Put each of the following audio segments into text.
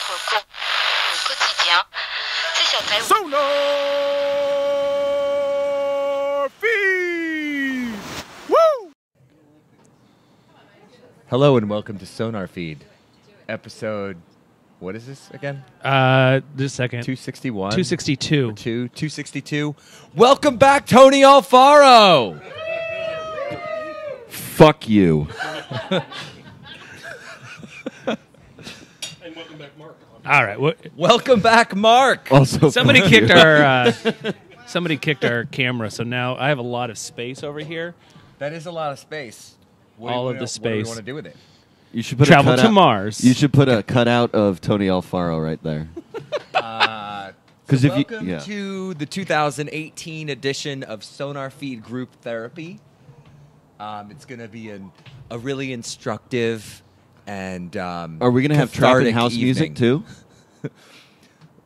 au quotidien. Ces châtaignes. SonarFeed! Woo! Hello and welcome to SonarFeed, episode. What is this again? This second. 261. 262. 262. Welcome back, Tony Alfaro. Fuck you. And welcome back, Mark. All right. Welcome back, Mark. Also, Somebody kicked our somebody kicked our camera, so now I have a lot of space over here. That is a lot of space. All of the What do space. you want to do with it? you should put Travel a to cutout. Mars. You should put a cutout of Tony Alfaro right there. Because if you- welcome yeah. to the 2018 edition of SonarFeed Group Therapy. It's going to be a really instructive and Are we gonna have trap and house music too?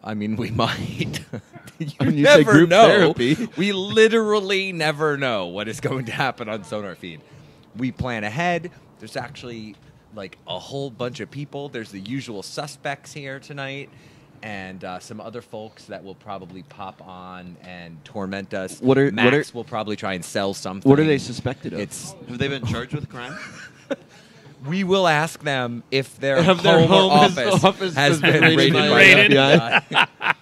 I mean, we might. When you say never group know. therapy. We literally never know what is going to happen on SonarFeed. We plan ahead. There's actually like a whole bunch of people. There's the usual suspects here tonight, and some other folks that will probably pop on and torment us. Max will probably try and sell something. What are they suspected of? Have they been charged with a crime? We will ask them if their Have their home or home office has been raided by raided. the FBI.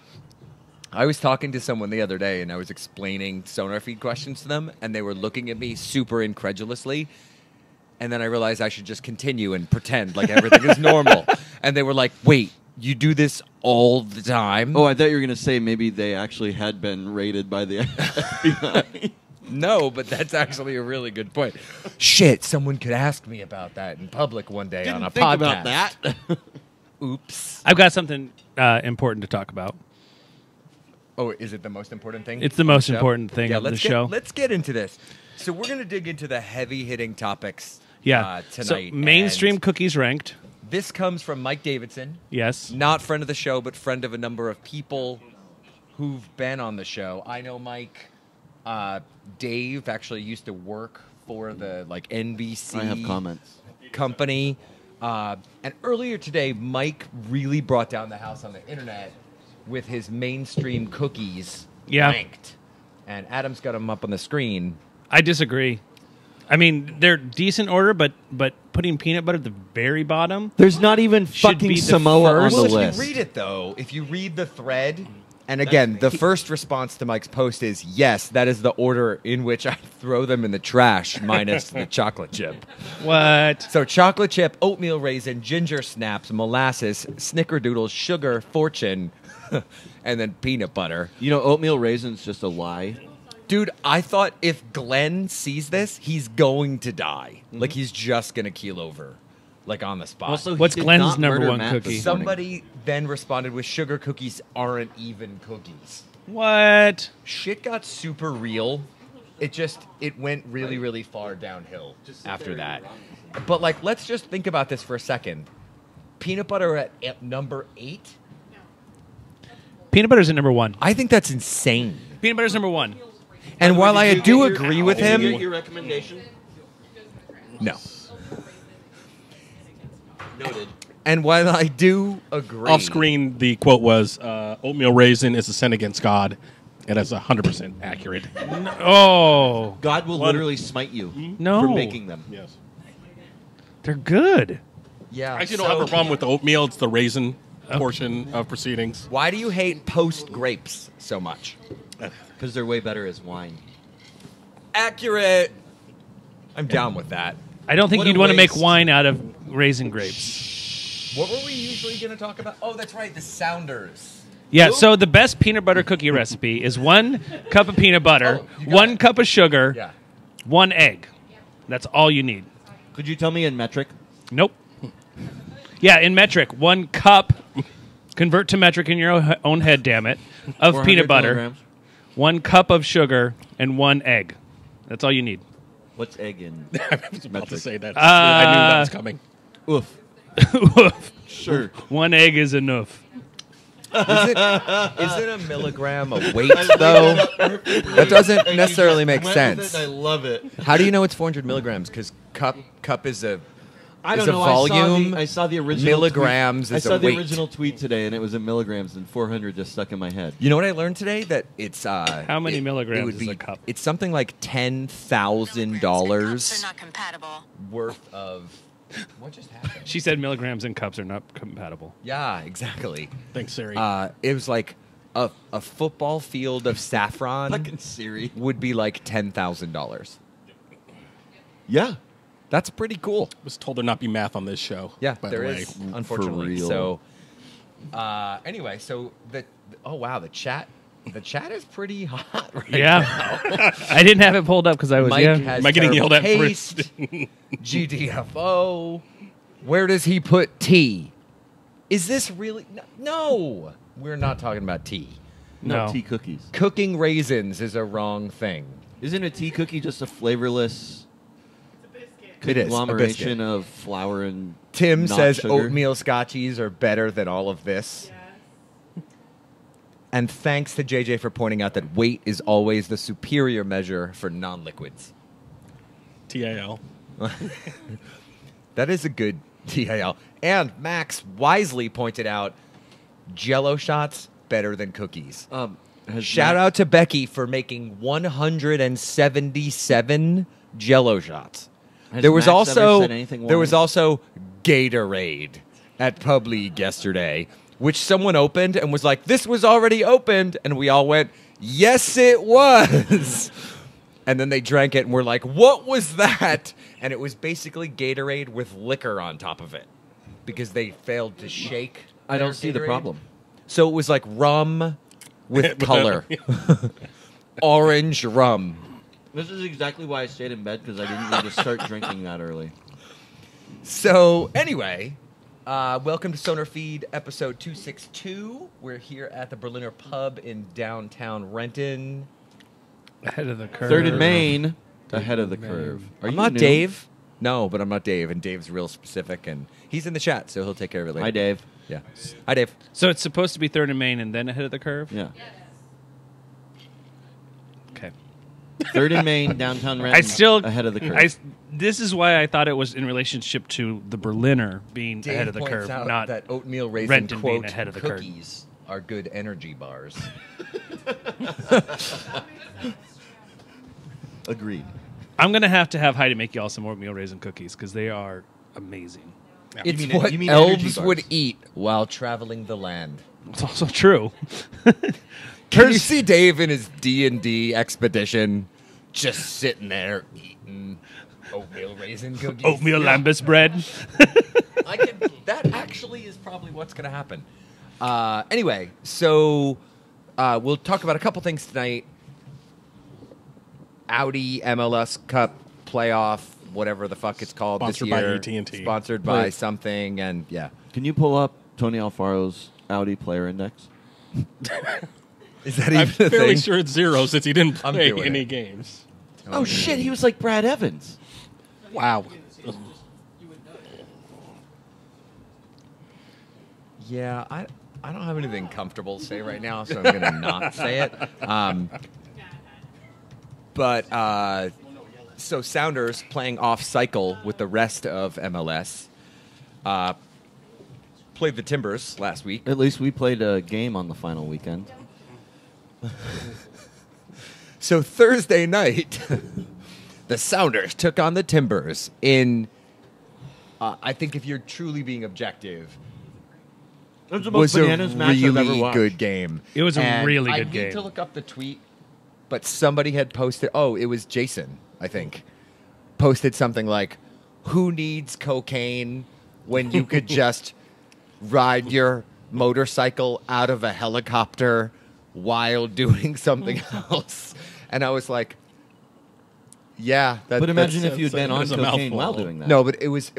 I was talking to someone the other day, and I was explaining SonarFeed questions to them, and they were looking at me super incredulously. And then I realized I should just continue and pretend like everything is normal. And they were like, wait, you do this all the time? Oh, I thought you were going to say maybe they actually had been raided by the FBI. No, but that's actually a really good point. Shit, someone could ask me about that in public one day on a think podcast. about that. Oops. I've got something important to talk about. Oh, is it the most important thing? It's the on most show? important thing of the show. Let's get into this. So we're going to dig into the heavy-hitting topics Yeah. tonight. So mainstream And cookies ranked. this comes from Mike Davidson, Yes. not friend of the show, but friend of a number of people who've been on the show. I know Mike. Dave actually used to work for the NBC I have comments. company. And earlier today, Mike really brought down the house on the internet with his mainstream cookies Yeah. ranked. And Adam's got them up on the screen. I disagree. I mean, they're decent order, but putting peanut butter at the very bottom. There's not even Should fucking be the Samoa on first- the Well, list. if you read it, though, if you read the thread, and again, the first response to Mike's post is, yes, that is the order in which I throw them in the trash, minus the chocolate chip. What? So chocolate chip, oatmeal raisin, ginger snaps, molasses, snickerdoodles, sugar, fortune, and then peanut butter. You know, oatmeal raisin's just a lie. Dude, I thought if Glenn sees this, he's going to die. Like, he's just going to keel over, on the spot. Also, he What's did Glenn's not number murder one Matt cookie? this morning. Somebody then responded with sugar cookies aren't even cookies. What? Shit got super real. It went really, really far downhill after that. But, let's just think about this for a second. Peanut butter at number 8? Peanut butter's at number 1. I think that's insane. Peanut butter's number 1. And while I do agree with Did you get him, your recommendation? no. Noted. And while I do agree, Off screen, the quote was, oatmeal raisin is a sin against God. And that's 100% accurate. Oh, God will literally smite you No. for making them. Yes. they're good. yeah. I actually don't have a problem with the oatmeal. It's the raisin portion of proceedings. Why do you hate post grapes so much? Because they're way better as wine. Accurate. I'm down with that. I don't think What a you'd want to make waste. wine out of raisin grapes. What were we usually going to talk about? Oh, that's right, the Sounders. Yeah, so the best peanut butter cookie recipe is 1 cup of peanut butter, Oh, you got 1 it. cup of sugar, Yeah. 1 egg. That's all you need. Could you tell me in metric? Nope. Yeah, in metric, 1 cup. Convert to metric in your own head, damn it, of 400 peanut butter, kilograms? 1 cup of sugar, and 1 egg. That's all you need. What's egg in? I was about to say that. I knew that was coming. Oof. Sure. 1 egg is enough. Is it a milligram a weight, though? That doesn't necessarily make sense. I love it. How do you know it's 400 milligrams? Because cup is a I don't is a know. volume. I saw the original milligrams tweet. is I saw a the weight. original tweet today, and it was in milligrams, and 400 just stuck in my head. You know what I learned today? That it's How many milligrams would is be, a cup? It's something like $10,000 Cups are not compatible. worth of. What just happened? She said milligrams and cups are not compatible. Yeah, exactly. Thanks, Siri. It was like a football field of saffron Fucking Siri. would be like $10,000. Yeah. That's pretty cool. was told there not be math on this show. Yeah, by there the way. is, unfortunately. real. So, anyway, so the chat is pretty hot right now. Yeah. I didn't have it pulled up because I was, Mike yeah. has Am I getting terrible yelled at taste. first? GDFO. Where does he put tea? Is this really? No, we're not talking about tea. No. Tea cookies. Cooking raisins is a wrong thing. Isn't a tea cookie just a flavorless It is, a conglomeration biscuit. of flour and Tim not says sugar? oatmeal scotchies are better than all of this. And thanks to JJ for pointing out that weight is always the superior measure for non-liquids. TAL. That is a good TAL. And Max wisely pointed out Jell-O shots better than cookies. Shout out to Becky for making 177 Jell-O shots. Has There was Max ever also said anything there was once? also Gatorade at Pub League yesterday, which someone opened and was like, "This was already opened," and we all went, "Yes, it was." And then they drank it and were like, "What was that?" And it was basically Gatorade with liquor on top of it because they failed to shake. I their don't see the Gatorade. problem. So it was like rum with color, orange rum. This is exactly why I stayed in bed, because I didn't need to start drinking that early. So anyway, welcome to SonarFeed episode 262. We're here at the Berliner Pub in downtown Renton. Ahead of the curve. Third in Maine, ahead of the curve. Are I'm you not new? Dave. No, but I'm not Dave, and Dave's real specific, and he's in the chat, so he'll take care of it later. Hi, Dave. Yeah. Hi, Dave. So it's supposed to be third in Maine and then ahead of the curve? Yeah. Okay. Third in Maine, downtown Renton, I still ahead of the curve. This is why I thought it was in relationship to the Berliner being Dave ahead of the points curve, out not that oatmeal raisin Renton being quote ahead of the curve. cookies are good energy bars. Agreed. I'm gonna have Heidi make y'all some oatmeal raisin cookies because they are amazing. It's You mean- what you mean energy elves bars. would eat while traveling the land. It's also true. Can you see Dave in his D&D expedition just sitting there eating oatmeal raisin cookies? Oatmeal lambus bread. That actually is probably what's going to happen. Anyway, so we'll talk about a couple things tonight. Audi MLS Cup playoff, whatever the fuck it's called Sponsored this by year. AT&T. Sponsored by Wait. something, and yeah. Can you pull up Tony Alfaro's Audi player index? Is that I'm even a fairly thing? sure it's 0 since he didn't I'm play doing any it. games. Oh, shit. He was like Brad Evans. Wow. Yeah, I don't have anything comfortable to say right now, so I'm going to not say it. But so Sounders playing off cycle with the rest of MLS played the Timbers last week. At least we played a game on the final weekend. So Thursday night, the Sounders took on the Timbers in, I think if you're truly being objective, It was the was most a bananas match I've ever really watched. good game. It was a And really good I game. need to look up the tweet, but somebody had posted, oh, it was Jason, I think, posted something like, who needs cocaine when you could just ride your motorcycle out of a helicopter while doing something else? And I was like, yeah. But imagine that's- if you'd been on It's a cocaine mouthful. while doing that. No, but it was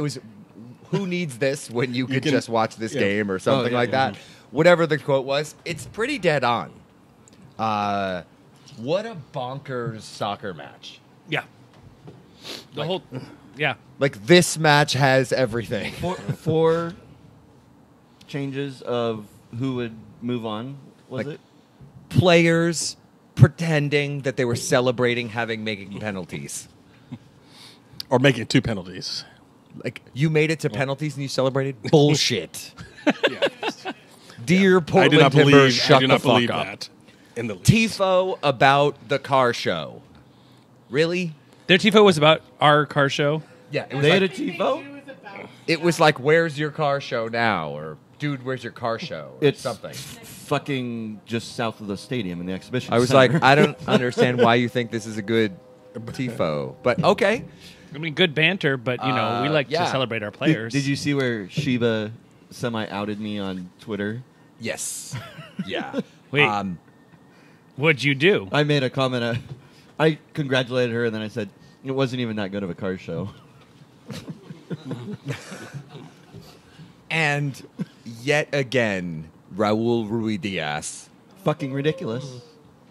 who needs this when you could can- just watch this yeah. game or something yeah, like yeah. that. Whatever the quote was, it's pretty dead on. What a bonkers soccer match. Yeah. The whole. Yeah. Like, this match has everything. Four changes of who would move on, was Like- it? Players pretending that they were celebrating having making penalties. Or making 2 penalties. Like, you made it to penalties and you celebrated? Bullshit. Yeah. Dear I Portland do not Timbers, believe. shut I do the not fuck believe up. that. In the least. TIFO about the car show. Really? Their tifo was about our car show. Yeah, it was They like, had a TiVo? it was like, where's your car show now? Or, dude, where's your car show? Or It's something. fucking just south of the stadium in the exhibition I was center. like, I don't understand why you think this is a good TIFO. But okay. I mean, good banter, but you know, we like yeah. to celebrate our Did, players. did you see where Sheba semi-outed me on Twitter? Yes. Yeah. Wait. What'd you do? I made a comment. I congratulated her, and then I said, it wasn't even that good of a car show. And yet again, Raul Ruidiaz. Fucking ridiculous.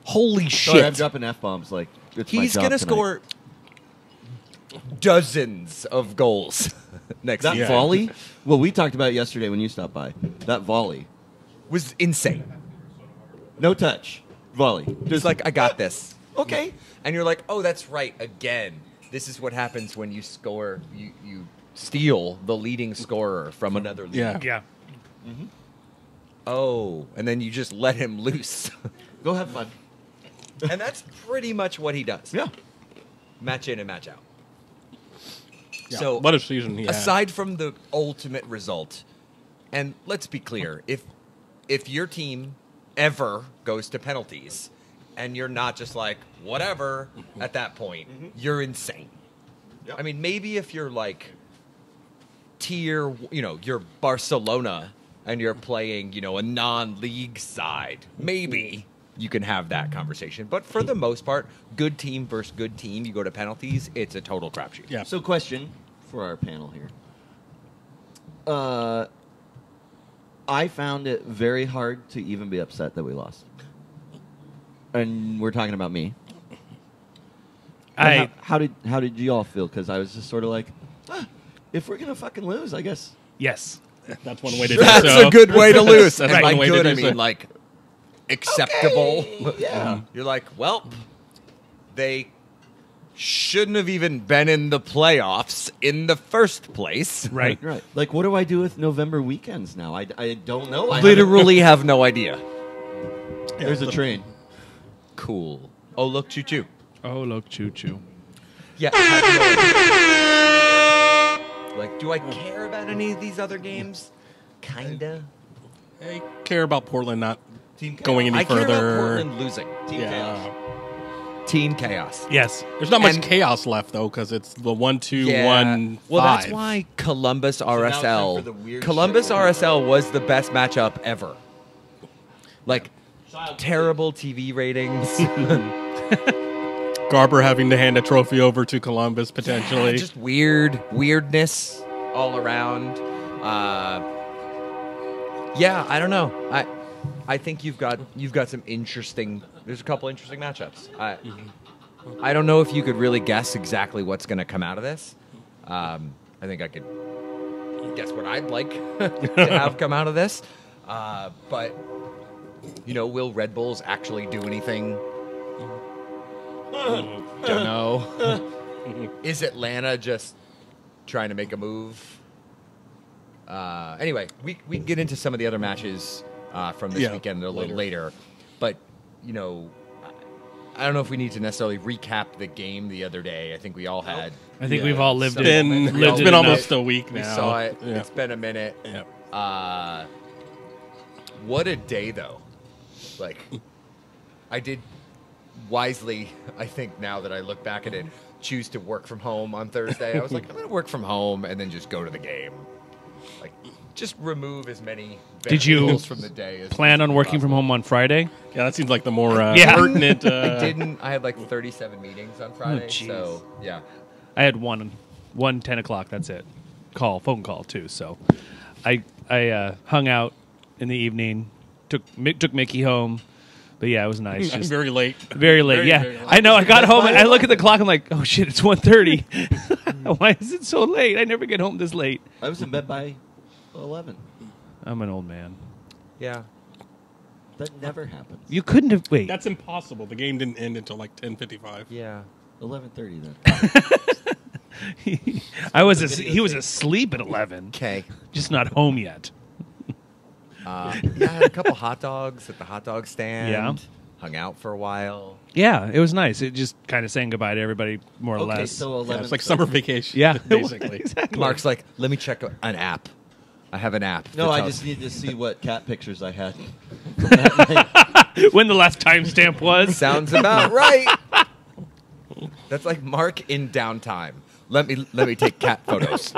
Holy Sorry, I'm shit. dropping F-bombs like it's my He's job going to tonight. score dozens of goals next That season. volley? Well, we talked about it yesterday when you stopped by. That volley. Was insane. No touch. Volley. Just like, I got this. Okay. And you're like, oh, that's right. Again, this is what happens when you score. You steal the leading scorer from another league. Yeah. Yeah. Oh, and then you just let him loose. Go have fun. And that's pretty much what he does. Yeah. Match in and match out. Yeah. So, what a season he had. aside from the ultimate result, and let's be clear, if your team ever goes to penalties and you're not just like, whatever, at that point, you're insane. Yep. I mean, maybe if you're like you're Barcelona and you're playing, a non-league side, maybe you can have that conversation. But for the most part, good team versus good team, you go to penalties, it's a total crapshoot. Yeah. So, question for our panel here. I found it very hard to even be upset that we lost. And we're talking about me. But how did you all feel? Because I was just sort of like, if we're gonna fucking lose, I guess. Yes. That's one way to do That's so. a good way to lose. That's And by one way to good, do I mean so. like acceptable. Yeah. You're like, well, they shouldn't have even been in the playoffs in the first place. Right. Right. Like, what do I do with November weekends now? I don't know. I Literally have no idea. haven't- There's a train. Cool. Oh, look, choo choo. Oh, look, choo choo. Yeah. I have no idea. Like, do I care about any of these other games? Kinda. I care about Portland not Team chaos. going any I care further. about Portland losing. Team chaos. Yeah. Team chaos. Yes. There's not much And- chaos left though, because it's the 1-2-1. Yeah. Well, that's 5. why Columbus now it's time for RSL. the weird Columbus shit. RSL was the best matchup ever. Like, terrible TV ratings. Garber having to hand a trophy over to Columbus potentially. Just weirdness all around. Yeah, I don't know. I think you've got some interesting. There's a couple interesting matchups. I don't know if you could really guess exactly what's going to come out of this. I think I could guess what I'd like to have come out of this. But will Red Bulls actually do anything? Don't know. Is Atlanta just trying to make a move? Anyway, we can get into some of the other matches from this weekend a little later. But, I don't know if we need to necessarily recap the game the other day. I think we all had. I think we've all lived It's it. been- lived It's it been enough. almost a week We now. saw it. Yeah. It's been a minute. Yeah. What a day, though. Like, I did wisely, I think, now that I look back at it, choose to work from home on Thursday. I was like, I'm going to work from home and then just go to the game. Like, just remove as many Did you variables from the day as Plan on working from possible. home on Friday? Yeah, that seems like the more Yeah. pertinent. I didn't. I had like 37 meetings on Friday. jeez. So, yeah. I had one 10 o'clock. That's it. Phone call too. So, I hung out in the evening. Took Mickey home. But yeah, it was nice. I'm Just very late. very late. Very, Yeah, very late. I know. I got home and I look at the clock. I'm like, oh shit, it's 1:30. Why is it so late? I never get home this late. I was in bed by 11. I'm an old man. Yeah. That never happens. You couldn't have. Wait. That's impossible. The game didn't end until like 10:55. Yeah. 11:30 then. He was asleep at 11. Okay. Just not home yet. Yeah, I had a couple hot dogs at the hot dog stand. Yeah. Hung out for a while. Yeah, it was nice. It just kind of saying goodbye to everybody, more or Okay, less. so Yeah, 11. it's like summer vacation. Yeah, basically. exactly. Mark's like, let me check an app. I have an app. No, that I tells- just need to see what cat pictures I had. When the last timestamp was. Sounds about right. That's like Mark in downtime. Let me take cat photos.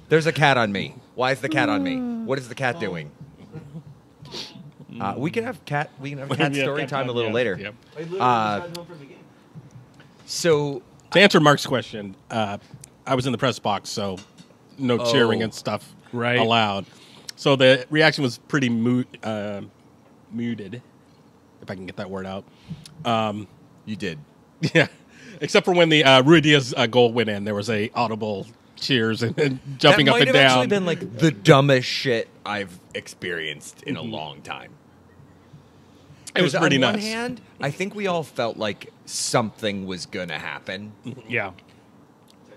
There's a cat on me. Why is the cat on me? What is the cat doing? We can have cat Yeah, story cat time a time, little yeah, later. yep. So To answer Mark's question, I was in the press box, so no cheering and stuff Right. allowed. So the reaction was pretty muted, if I can get that word out. you did. Yeah, except for when the Ruidiaz goal went in, there was a audible cheers and jumping that up might and have actually down. been like the dumbest shit I've experienced in a long time. It was 'Cause pretty on nuts. one hand, I think we all felt like something was gonna happen, Yeah.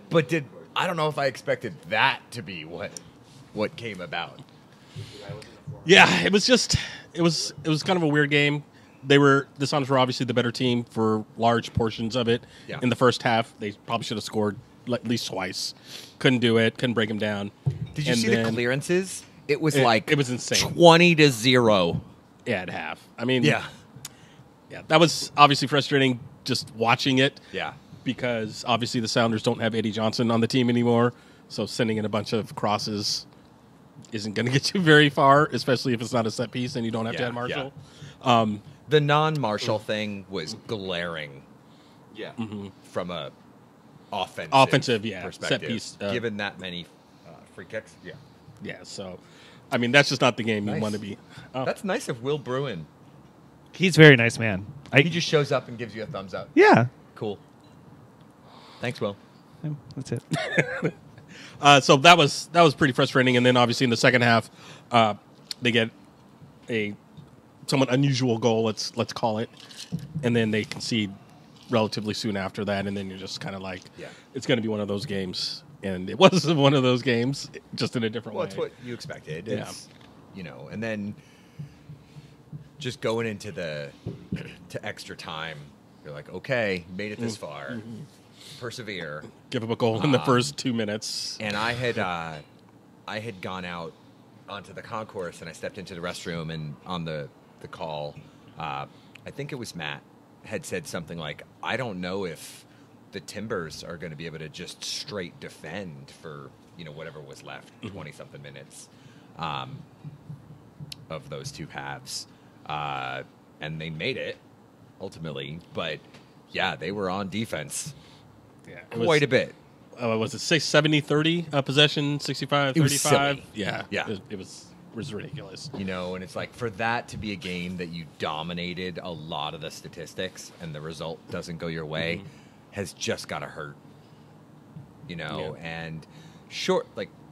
but I don't know if I expected that to be what came about. Yeah, it was kind of a weird game. The Sounders were obviously the better team for large portions of it. Yeah. In the first half, they probably should have scored at least twice. Couldn't do it. Couldn't break them down. Did you And see the then- clearances? It was It was insane. 20-0. Yeah, at half. I mean, Yeah, yeah, that was obviously frustrating just watching it. yeah. Because obviously the Sounders don't have Eddie Johnson on the team anymore, so sending in a bunch of crosses isn't going to get you very far, especially if it's not a set piece and you don't have Yeah, Chad Marshall. The non-Marshall thing was glaring Yeah. from a Offensive, yeah, perspective. set piece, given that many free kicks, yeah. Yeah, so I mean that's just not the game Nice. you want to be. Oh. That's nice of Will Bruin. He's a very nice man. He just shows up and gives you a thumbs up. Yeah. Cool. Thanks, Will. That's it. So that was pretty frustrating, and then obviously in the second half, they get a somewhat unusual goal. Let's call it, and then they concede relatively soon after that, and then you're just kind of like, Yeah. it's going to be one of those games, and it was one of those games, just in a different Well, way. it's what you expected. Yeah. It's, and then just going into to extra time, you're like, okay, made it this far. Persevere. Give up a goal in the first 2 minutes. And I had gone out onto the concourse and I stepped into the restroom, and on the call, I think it was Matt, had said something like, I don't know if the Timbers are going to be able to just straight defend for whatever was left, 20-something minutes of those two halves. And they made it, ultimately. But, yeah, they were on defense Yeah, quite a bit. Was it 70-30 possession, 65-35? It was silly. Yeah, Yeah. It was ridiculous. And it's like, for that to be a game that you dominated a lot of the statistics and the result doesn't go your way has just got to hurt. And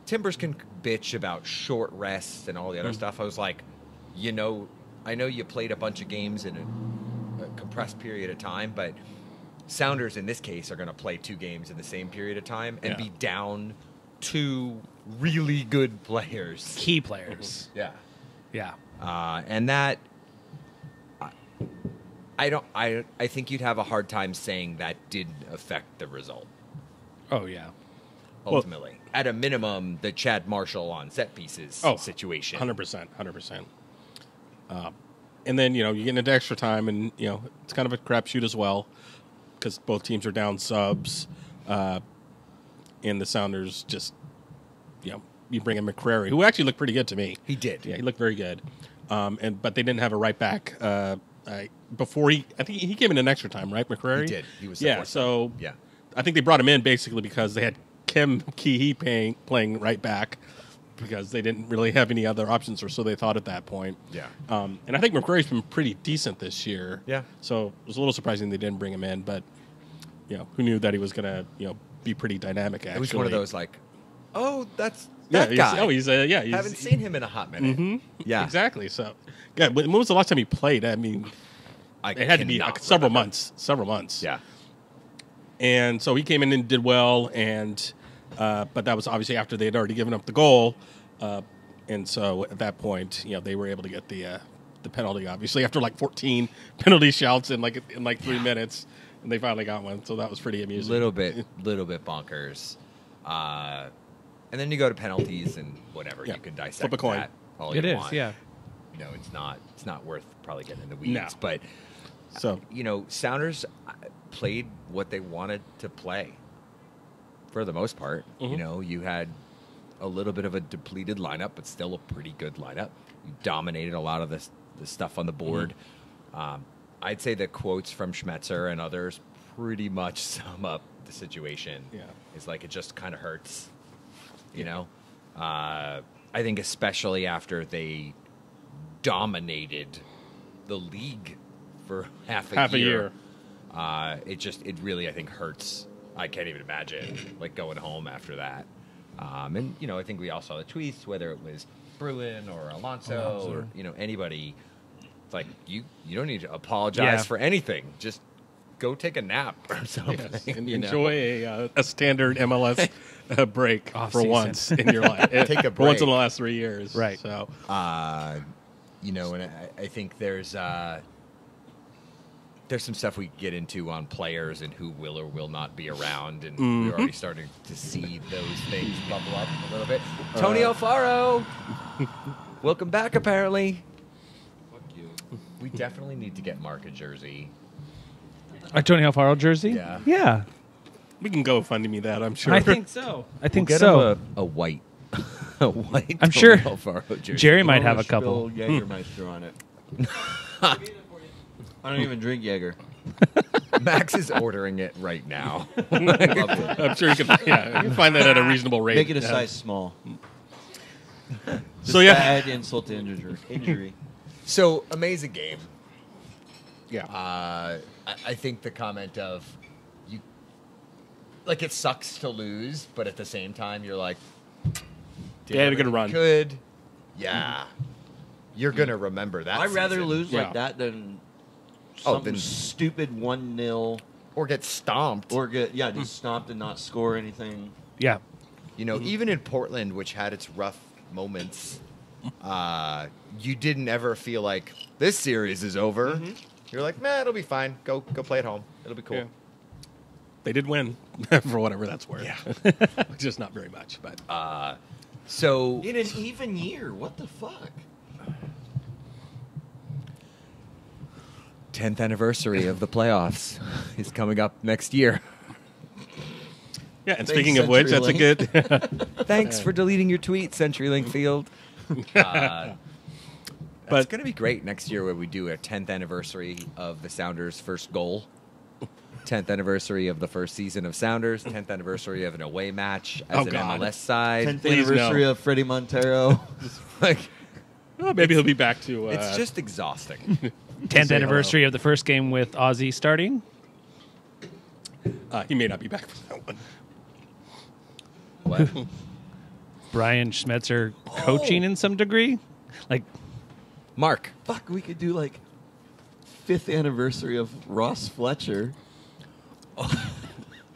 Timbers can bitch about short rests and all the other stuff. I was like, I know you played a bunch of games in a compressed period of time, but Sounders in this case are going to play 2 games in the same period of time and be down 2 really good players. Key players. Yeah. Yeah. And that, I think you'd have a hard time saying that didn't affect the result, Oh, yeah. ultimately. At a minimum, the Chad Marshall on set pieces situation. 100%. And then, you get into extra time, and, it's kind of a crapshoot as well, because both teams are down subs, and the Sounders just, you bring in McCrary, who actually looked pretty good to me. He did. Yeah, he looked very good. But they didn't have a right back before I think he came in extra time, right, McCrary? He did. He was the yeah, fourth so sub. Yeah. I think they brought him in basically because they had Kim Keehee playing right back, because they didn't really have any other options, or so they thought at that point. Yeah. And I think McCrary's been pretty decent this year. Yeah. So it was a little surprising they didn't bring him in, but who knew that he was going to be pretty dynamic. Actually, It was one of those like, oh, that's yeah, that guy. he's Haven't seen him in a hot minute. Yeah. exactly. So, yeah, when was the last time he played? I mean, I it had to be cannot several remember. months. Several months. Yeah. And so he came in and did well, and but that was obviously after they had already given up the goal. And so at that point, they were able to get the penalty, obviously, after like 14 penalty shouts in like 3 minutes, and they finally got one. So that was pretty amusing. Little bit bonkers. And then you go to penalties and whatever. Yeah. You can dissect Flip a coin. that all It you is, want. yeah. It's not worth probably getting in the weeds. No. But So Sounders played what they wanted to play for the most part. Mm-hmm. You had a little bit of a depleted lineup, but still a pretty good lineup. You dominated a lot of the stuff on the board. Mm-hmm. I'd say the quotes from Schmetzer and others pretty much sum up the situation. Yeah. It's like it just kind of hurts, I think especially after they dominated the league for half a year. It really, I think, hurts. I can't even imagine like going home after that. And I think we all saw the tweets, whether it was Bruin or Alonso or anybody. It's like you don't need to apologize for anything. Just go take a nap or something. yes, and enjoy a standard MLS break Off for season. once in your life. Take a For once in break. the last 3 years. Right. So And I think there's some stuff we get into on players and who will or will not be around, and we're already starting to see those things bubble up a little bit. Tony Alfaro, welcome back. Apparently, Fuck you. we definitely need to get Mark a jersey. A Tony Alfaro jersey? Yeah. Yeah. we can go fund me that, I'm sure. I think so. I think We'll get so. him a white, a white. I'm Tony sure Alfaro jersey. Jerry might have a Spill couple. Jägermeister on it. I don't even drink Jaeger. Max is ordering it right now. I'm sure you can find that at a reasonable rate. Make it a size small. So yeah. Add insult to injury. So amazing game. Yeah. I think the comment of it sucks to lose, but at the same time you're like, did Yeah, had a good everything run. we could. Yeah, you're gonna remember that. I'd rather season. lose Yeah. like that than Oh, some then- stupid 1-0 or get stomped. or get just stomped and not score anything. Yeah. Even in Portland, which had its rough moments, you didn't ever feel like this series is over. You're like, man, it'll be fine. Go play at home. It'll be cool. Yeah. They did win, for whatever that's worth. Yeah. Just not very much, but So In an even year, what the fuck? 10th anniversary of the playoffs is coming up next year. yeah. And Thanks, speaking of which, that's a CenturyLink. good. Thanks for deleting your tweet, CenturyLink Field. That's But- going to be great next year where we do a 10th anniversary of the Sounders' first goal, 10th anniversary of the first season of Sounders, 10th anniversary of an away match as Oh, an God. MLS side. 10th Please, anniversary no. of Freddie Montero. Like, Well, maybe he'll be back to. it's just exhausting. 10th say anniversary of the first game with Ozzy starting. He may not be back for that one. What? Brian Schmetzer coaching in some degree. Like, Mark. Fuck, we could do like 5th anniversary of Ross Fletcher.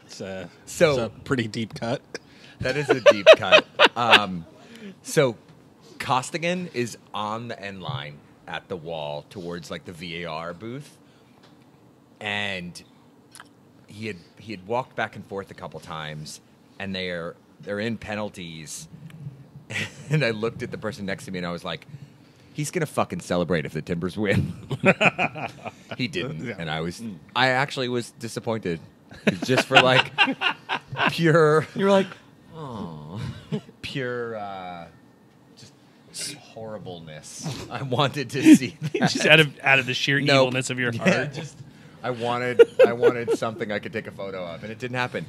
It's, So- it's a pretty deep cut. That is a deep cut. So Costigan is on the end line at the wall towards like the VAR booth, and he had walked back and forth a couple times, and they're in penalties, and I looked at the person next to me and I was like, he's gonna fucking celebrate if the Timbers win. He didn't, Yeah. and I actually was disappointed, just for like pure You're like, oh. pure just horribleness. I wanted to see that. just out of the sheer Nope. evilness of your Yeah, heart. just I wanted something I could take a photo of, and it didn't happen.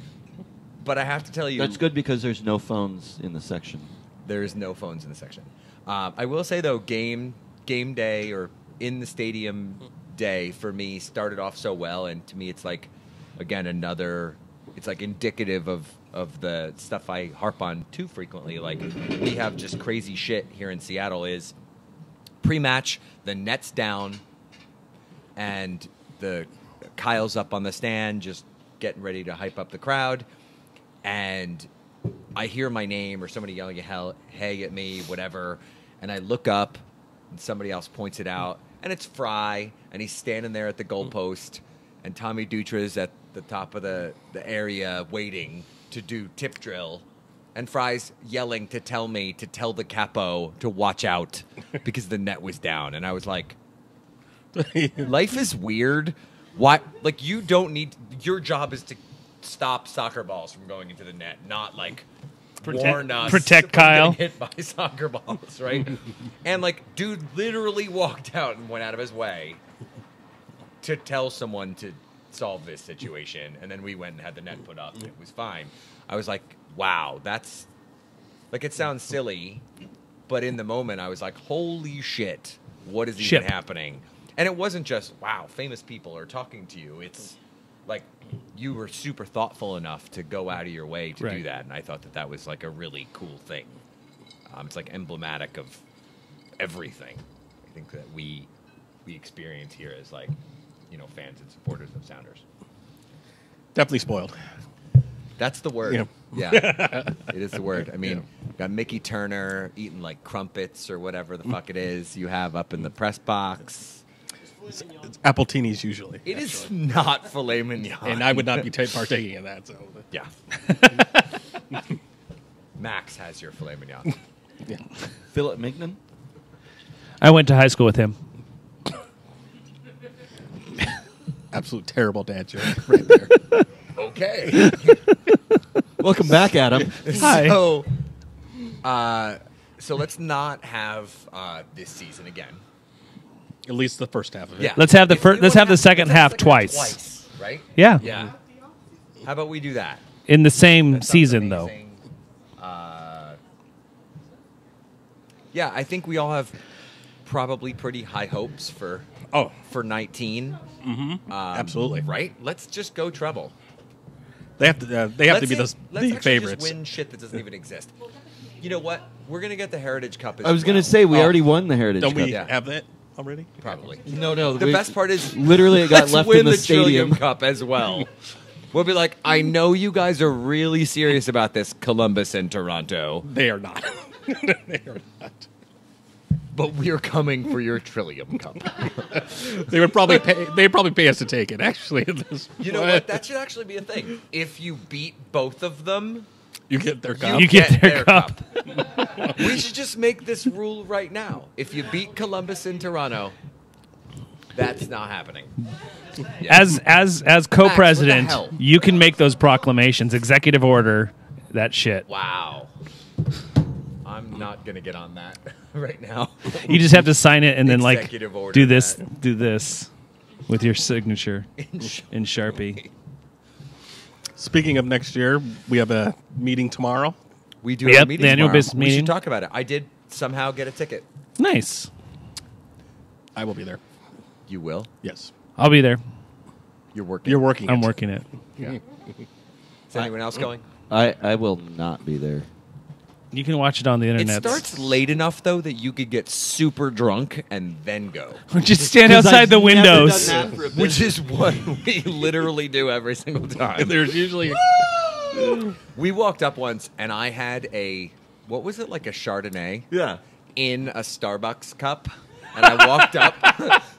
But I have to tell you, That's good because there's no phones in the section. there is no phones in the section. I will say though, game day or in the stadium day for me started off so well, and to me it's like, again, it's like indicative of the stuff I harp on too frequently. Like, we have just crazy shit here in Seattle. Is pre-match, the net's down, and the Kyle's up on the stand just getting ready to hype up the crowd, and I hear my name or somebody yelling hey at me, whatever, and I look up and somebody else points it out, and it's Fry, and he's standing there at the goalpost, and Tommy Dutra's at the top of the area waiting to do tip drill, and Fry's yelling to tell the capo to watch out because the net was down, and I was like, life is weird. Why? Like, you don't need, your job is to stop soccer balls from going into the net, not like warn us protect from Kyle. getting hit by soccer balls, right? And like, dude literally walked out and went out of his way to tell someone to solve this situation, and then we went and had the net put up, and it was fine. I was like, wow, that's like, it sounds silly, but in the moment I was like, holy shit, what is even happening? And it wasn't just, wow, famous people are talking to you. It's like, you were super thoughtful enough to go out of your way to do that, and I thought that was like a really cool thing. It's like emblematic of everything I think that we experience here as, like, you know, fans and supporters of Sounders. Definitely spoiled. That's the word. Yeah. Yeah, it is the word. I mean, got Mickey Turner eating like crumpets or whatever the fuck it is you have up in the press box. It's Appletinis usually. It is not filet mignon. And I would not be partaking in that. So Yeah. Max has your filet mignon. yeah. Philip Mignon? I went to high school with him. Absolute terrible dad joke right there. Okay. Welcome back, Adam. Hi. So let's not have this season again. At least the first half of it. Yeah. Let's have the If we let's have wanna the second half twice. Twice, right? Yeah. Yeah. How about we do that? In the same That sounds season, though. amazing. Yeah, I think we all have probably pretty high hopes for 19. Absolutely. Right? Let's just go treble. They have to. They have to be let's the actually favorites. Just win shit that doesn't even exist. You know what? We're gonna get the Heritage Cup. As I was going well. to say, we already won the Heritage Don't Cup. we Yeah. have that already? Probably. No. The best part is literally it got let's left win in the Trillium stadium. Cup as well. We'll be like, I know you guys are really serious about this, Columbus and Toronto, They are not. They are not. but we're coming for your Trillium Cup. They would probably pay. They'd probably pay us to take it. Actually, at this You know point. what? That should actually be a thing. If you beat both of them, You get their cup. You get their cup. We should just make this rule right now. If you beat Columbus and Toronto, that's not happening. Yeah. As co-president, hell? you can make those proclamations, executive order, that shit. Wow. I'm not going to get on that right now. You just have to sign it and then like Executive order do this that. with your signature in Sharpie. Speaking of next year, we have a meeting tomorrow. We do Yep, have a meeting the annual tomorrow. business We meeting. should talk about it. I did somehow get a ticket. Nice. I will be there. You will? Yes, I'll be there. You're working. you're working. I'm it. working it. Is anyone else going? I will not be there. You can watch it on the It internet. starts late enough, though, that you could get super drunk and then go. Just stand 'Cause outside I've the never windows. done that for a Which business. is what we literally do every single time. There's usually We walked up once, and I had what was it, like a Chardonnay? Yeah. In a Starbucks cup, and I walked up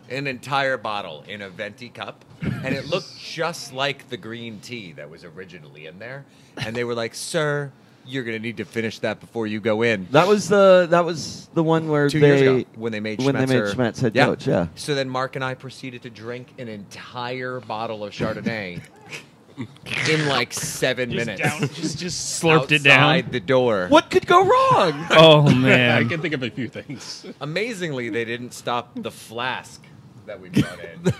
an entire bottle in a venti cup, and it looked just like the green tea that was originally in there. And they were like, "Sir, you're going to need to finish that before you go in." That was the one where 2 they years ago, when they made Schmetzer head coach. Yeah. So then Mark and I proceeded to drink an entire bottle of Chardonnay in like 7 minutes. Just slurped it down. Outside the door. What could go wrong? Oh I man. can think of a few things. Amazingly, they didn't stop the flask that we brought in.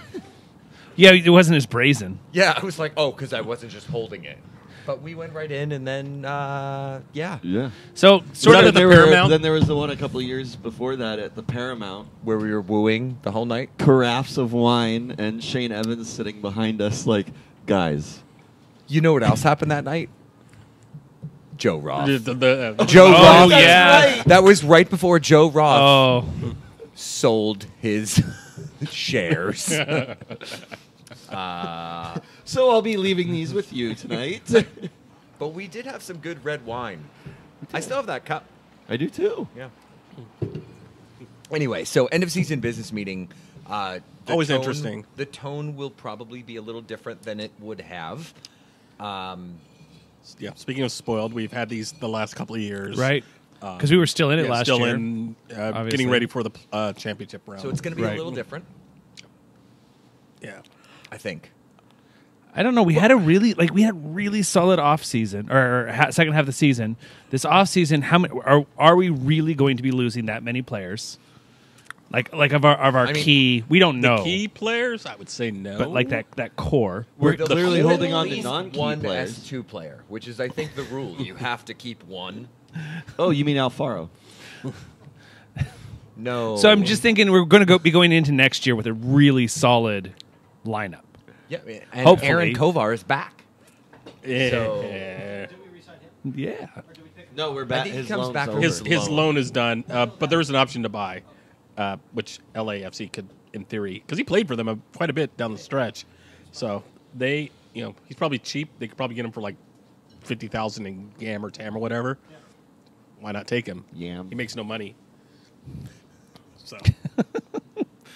Yeah, it wasn't as brazen. Yeah, I was like, oh, because I wasn't just holding it. But we went right in, and then, yeah. Yeah. So Sort of Then at the there Paramount. Then there was the one a couple of years before that at the Paramount. Where we were wooing the whole night. Carafes of wine and Shane Evans sitting behind us like, guys. You know what else happened that night? Joe Roth. The Joe Oh, Roth. yeah. right. That was right before Joe Roth Oh, sold his shares. So I'll be leaving these with you tonight. But we did have some good red wine. I still have that cup. I do too. Yeah. Anyway, so end of season business meeting. Always interesting. The tone will probably be a little different than it would have. Yeah. Speaking of spoiled, we've had these the last couple of years, Right. Because we were still in it last still year. in obviously. getting ready for the championship round. So it's going to be Right. a little different, yeah. I think. I don't know. We had really solid off season or second half of the season. This off season, how many are we really going to be losing that many players? Like of our key, we don't know. The key players, I would say no. But like that core. We're The clearly core holding on to least non-key one players. S2 player, which is I think the rule. You have to keep one. Oh, you mean Alfaro? No. So I'm just thinking we're going to be going into next year with a really solid lineup. Yeah, and Hopefully. Aaron Kovar is back. Yeah. So- Yeah. No, we're I back. think he His comes loan's back from over. His loan is done, but there was an option to buy, which LAFC could, in theory, because he played for them quite a bit down the stretch. So they, he's probably cheap. They could probably get him for like 50,000 in Yam or Tam or whatever. Why not take him? Yam. He makes no money. So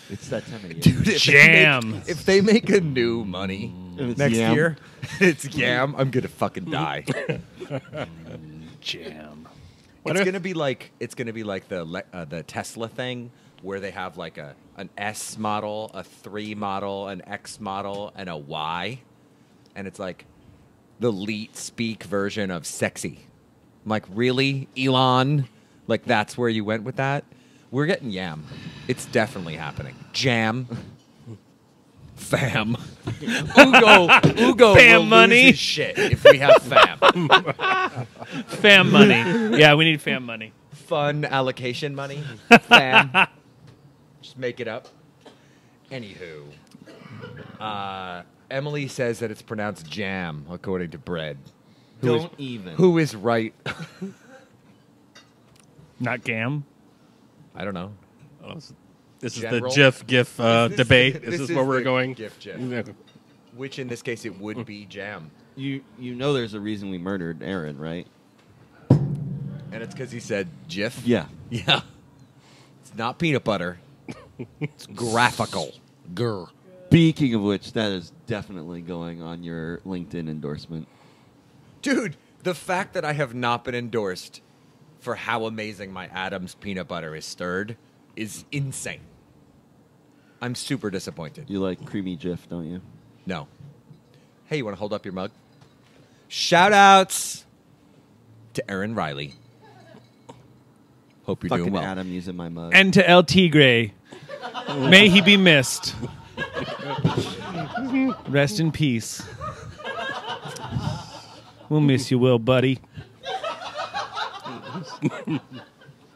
It's that time of year. Dude, Jam. if they make a new money And it's next Yam. year, it's Yam. I'm gonna fucking die. Jam. It's gonna be like the Tesla thing where they have like an S model, a 3 model, an X model, and a Y, and it's like the leet speak version of sexy. I'm like, really, Elon? Like that's where you went with that? We're getting Yam. It's definitely happening. Jam. Fam. Ugo Fam will money. lose his shit if we have fam. Fam money. Yeah, we need fam money. Fun allocation money. Fam. Just make it up. Anywho. Emily says that it's pronounced jam, according to Bread. Don't even. Who is right? Not Gam. I don't know. this is General? the GIF debate. This Is where we're the going. GIF. Yeah. Which in this case it would be jam. You know there's a reason we murdered Aaron, right? And it's because he said GIF? Yeah. Yeah. It's not peanut butter. It's graphical. Grr. Speaking of which, that is definitely going on your LinkedIn endorsement. Dude, the fact that I have not been endorsed for how amazing my Adams peanut butter is stirred is insane. I'm super disappointed. You like creamy Jif, don't you? No. Hey, you want to hold up your mug? Shout outs to Aaron Riley. Hope you're Fucking doing well. Adam using my mug. And to El Tigre. May he be missed. Rest in peace. We'll miss you, Will, buddy.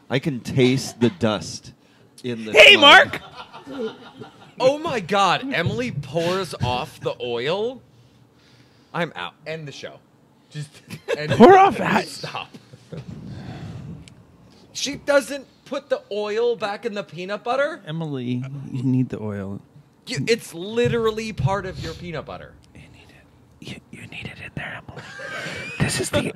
I can taste the dust in the Hey, mug. Mark! Oh my God! Emily pours off the oil. I'm out. End the show. Just end Pour it. off that. Stop. She doesn't put the oil back in the peanut butter. Emily, you need the oil. It's literally part of your peanut butter. You need it. You need it in there, Emily. This is the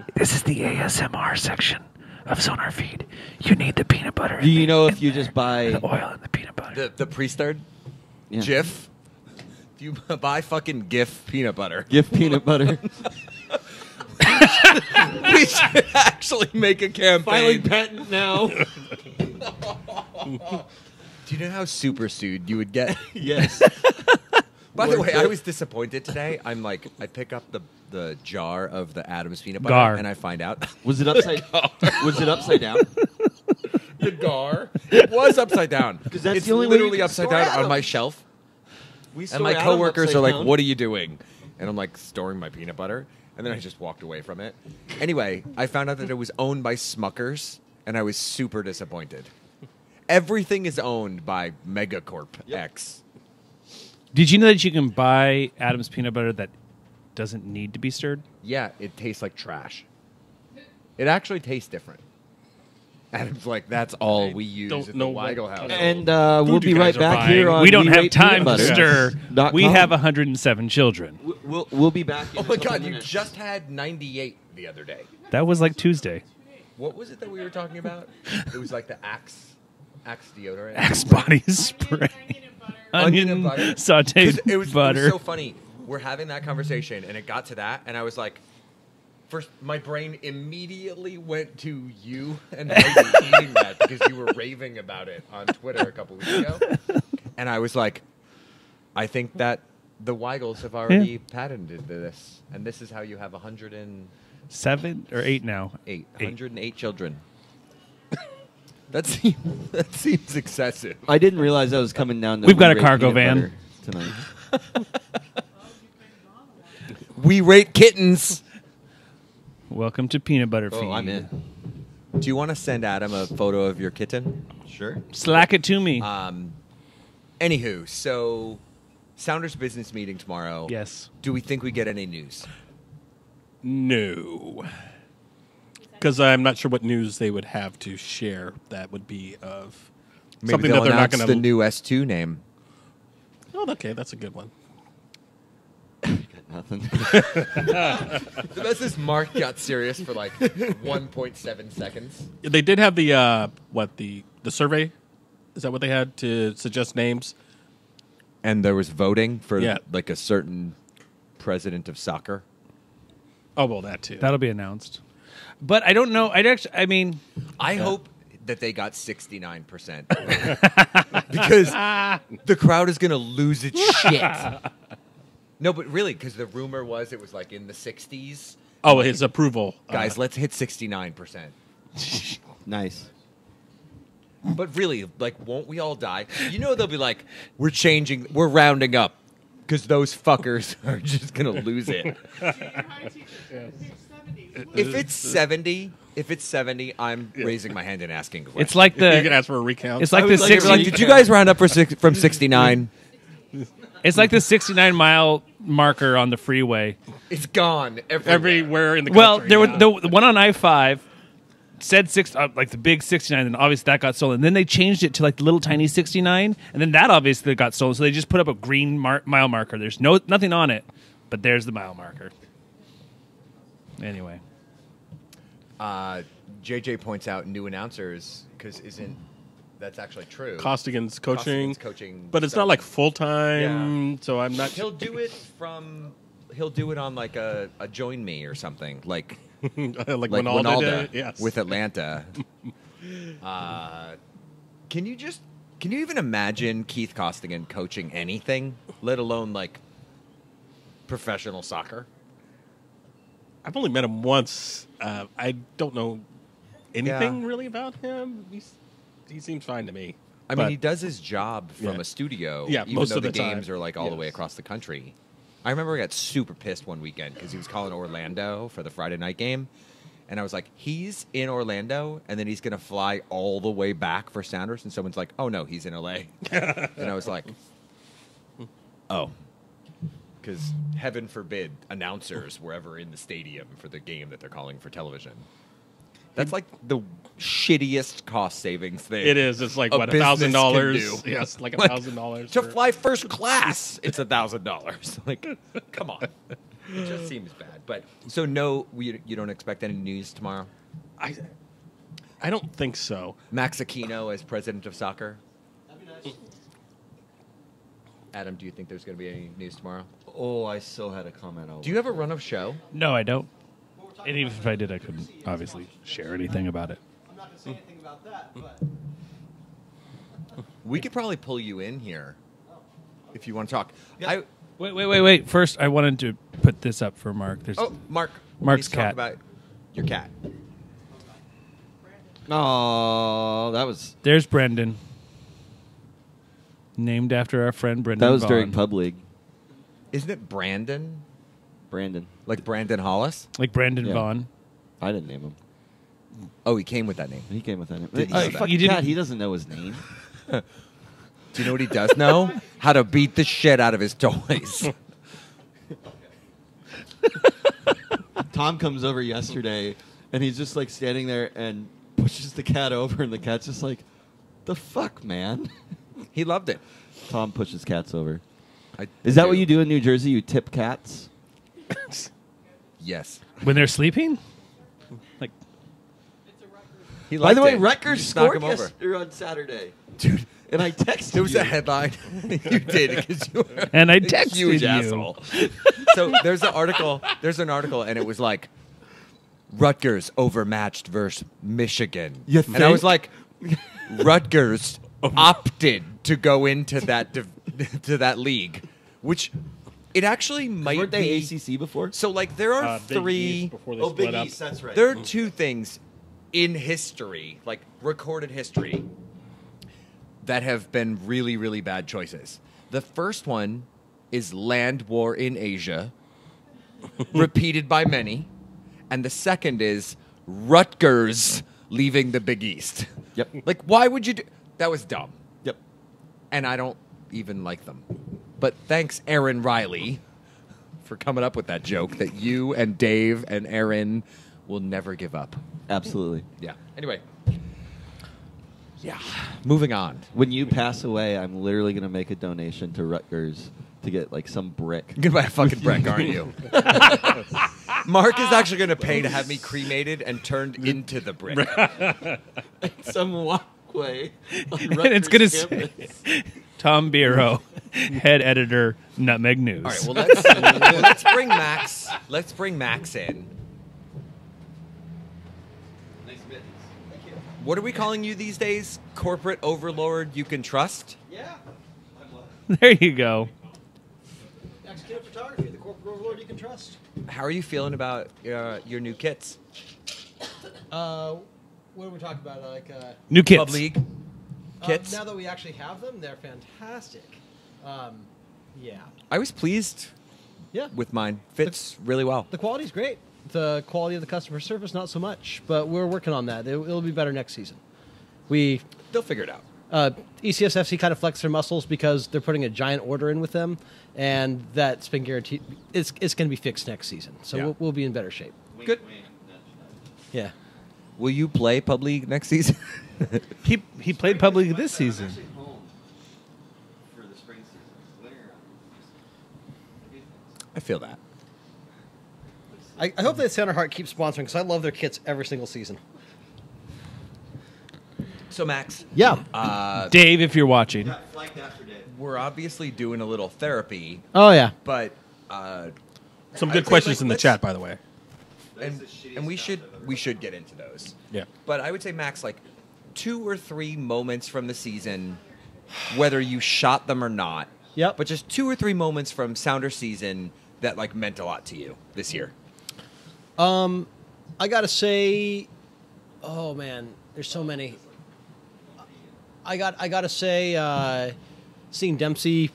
ASMR section of SonarFeed. You need the peanut butter. Do you know if you just buy... the oil in the peanut butter? The pre-stirred Yeah. Jif. If you buy fucking GIF peanut butter, Give peanut butter. we should actually make a campaign. patent now. Do you know how super sued you would get? Yes. By the Worth way, it. I was disappointed today. I'm like, I pick up the jar of the Adams peanut butter, Gar. and I find out Was it upside? Was it upside down? the gar. It was upside down. 'Cause that's it's the only way you literally can upside store down on Adams. my shelf. We And my coworkers are like, "What are you doing?" And I'm like, "Storing my peanut butter." And then I just walked away from it. Anyway, I found out that it was owned by Smuckers, and I was super disappointed. Everything is owned by Megacorp X. Did you know that you can buy Adam's peanut butter that doesn't need to be stirred? Yeah, it tastes like trash. It actually tastes different. Adam's like, that's all we use don't at the know what Weigel kind house. of- And Food we'll you be guys right are back here buying. on We don't have rate time to peanut stir. butter. We have 107 children. We'll be back. In Oh a my couple God, you minutes. just had 98 the other day. That was like Tuesday. What was it that we were talking about? It was like the Axe deodorant. Axe body spray. Onion Onion and butter. 'Cause sauteed it was butter. so funny. We're having that conversation, and it got to that, and I was like, first, my brain immediately went to you and how you were eating that because you were raving about it on Twitter a couple weeks ago. And I was like, I think that the Weigels have already patented this, and this is how you have 108 7 or 8 now. 108 children. that seems excessive. I didn't realize I was coming down. To We've got a rate cargo peanut van. butter tonight. We rate kittens. Welcome to Peanut Butter Feed. Oh, I'm in. Do you want to send Adam a photo of your kitten? Sure. Slack it to me. Anywho, so Sounders business meeting tomorrow. Yes. Do we think we get any news? No. Because I'm not sure what news they would have to share that would be of Maybe something they'll that they're not announce going the to. new S2 name. Oh, okay, that's a good one. Nothing. The best is Mark got serious for like 1.7 seconds. They did have the the survey. Is that what they had to suggest names? And there was voting for Yeah. like a certain president of soccer. Oh, well, that too. That'll be announced. But I don't know. I mean, I hope that they got 69%. Because the crowd is going to lose its shit. No, but really, because the rumor was it was like in the 60s. Oh, his approval. Guys, let's hit 69%. Nice. But really, like, won't we all die? You know, they'll be like, we're rounding up. Because those fuckers are just going to lose it. If it's 70, I'm raising my hand and asking questions. it's like you can the ask for a recount. it's like I the would like to be 60 like, did you guys round up from 69? it's like the 69 mile marker on the freeway. It's gone everywhere in the country. Well, there was yeah. the one on I-5 said like the big 69, and obviously that got stolen. Then they changed it to like the little tiny 69, and then that obviously got stolen. So they just put up a green mile marker. There's nothing on it, but there's the mile marker. Anyway, JJ points out new announcers because that's actually true? Costigan's coaching, Costigan's coaching but it's stuff. not like full time. Yeah. So I'm not. He'll do it on like a join me or something like like Winalda did. Yes. with Atlanta. Can you even imagine Keith Costigan coaching anything, let alone like professional soccer? I've only met him once. I don't know anything really about him. He seems fine to me. I mean, But- he does his job from Yeah. a studio, Yeah, even most though of the the time. games are like all the way Yes. across the country. I remember I got super pissed one weekend because he was calling Orlando for the Friday night game. And I was like, he's in Orlando, and then he's going to fly all the way back for Sounders. And someone's like, oh, no, he's in L.A. And I was like, oh. Because heaven forbid announcers were ever in the stadium for the game that they're calling for television. That's like the shittiest cost savings thing. It is. It's like a what business can $1,000. do. Yes, like Like, $1,000 to fly first class. It's $1,000. Like, come on. It just seems bad. But so no, you don't expect any news tomorrow. I don't think so. Max Aquino as president of soccer. Adam, do you think there's going to be any news tomorrow? Oh, I still had a comment. Do you have a run of show? no, I don't. And even if I did, I couldn't obviously share anything about it. I'm not going to say anything about that, but We could probably pull you in here if you want to talk. Wait. First, I wanted to put this up for Mark. There's Mark. Mark's please talk cat. about your cat. Oh, that was There's Brendan, named after our friend Brendan. that was Vaughn. during Pub League. Isn't it Brandon? Brandon. Like Brandon Hollis? Like Brendan Yeah. Vaughn. I didn't name him. Oh, he came with that name. He came with that name. Didn't He's know a that. fucking You didn't- cat. He doesn't know his name. Do you know what he does know? How to beat the shit out of his toys. Tom comes over yesterday, and he's just like standing there and pushes the cat over, and the cat's just like, "The fuck, man." He loved it. Tom pushes cats over. I Is that what you do in New Jersey? You tip cats? Yes. When they're sleeping? Like, He By the way, liked it. Rutgers Just knock scored him over. yesterday on Saturday. Dude. And I texted There was you. a headline. You did because you were and I a texted huge you. asshole. So there's an article. There's an article, and it was like Rutgers overmatched versus Michigan. You And I was think? like, Rutgers opted to go into that to that league, which it actually might Weren't be. they ACC before? So like there are Big three. East before they split up. that's right. There are two things in history, like recorded history, that have been really, really bad choices. The first one is land war in Asia, repeated by many. And the second is Rutgers leaving the Big East. Yep. Like, why would you do that? Was dumb. Yep. And I don't even like them. But thanks, Aaron Riley, for coming up with that joke that you and Dave and Aaron will never give up. Absolutely. Yeah. Anyway. Yeah. Moving on. When you pass away, I'm literally going to make a donation to Rutgers to get like some brick. You're gonna buy a fucking brick, aren't you? Mark is actually gonna pay to have me cremated and turned into the brick. Some walkway. On And it's going to Rutgers say, campus. Tom Biro, head editor, Nutmeg News. All right. Well, let's bring Max. Let's bring Max in. Nice mittens. Thank you. What are we calling you these days? Corporate overlord you can trust? Yeah. There you go. Executive photography, the corporate overlord you can trust. How are you feeling about your new kits? What are we talking about? New kids. Pub League kits? Now that we actually have them, they're fantastic. Yeah. I was pleased Yeah. with mine. Fits really well. The quality's great. The quality of the customer service, not so much. But we're working on that. It'll be better next season. They'll figure it out. ECSFC kind of flexed their muscles because they're putting a giant order in with them, and that's been guaranteed. It's going to be fixed next season, so Yeah. we'll be in better shape. Good. Yeah. Will you play Pub League next season? He played Pub League this season. I feel that. I hope that Center Heart keeps sponsoring because I love their kits every single season. So, Max, Yeah. Dave, if you're watching. we're obviously doing a little therapy, Oh yeah. but Some I'd good say, questions like, in the let's- chat, by the way. and we should get into those. Yeah. But I would say, Max, like 2 or 3 moments from the season, whether you shot them or not. Yep. But just 2 or 3 moments from Sounder season that like meant a lot to you this year. I gotta say, oh man, there's so many. I gotta say, seeing Dempsey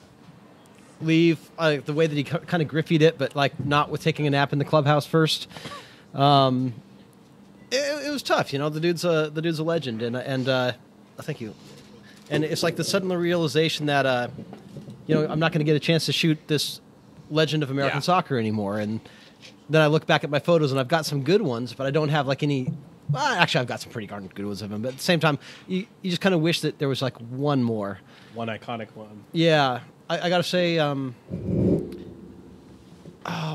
leave, the way that he kind of griffied it, but like not with taking a nap in the clubhouse first. It was tough, you know. The dude's a legend, and thank you. And it's like the sudden realization that I'm not going to get a chance to shoot this legend of American Yeah. soccer anymore. And then I look back at my photos, and I've got some good ones, but I don't have like any. Well, actually, I've got some pretty darn good ones of him. But at the same time, you just kind of wish that there was like one more. One iconic one. Yeah, I got to say, oh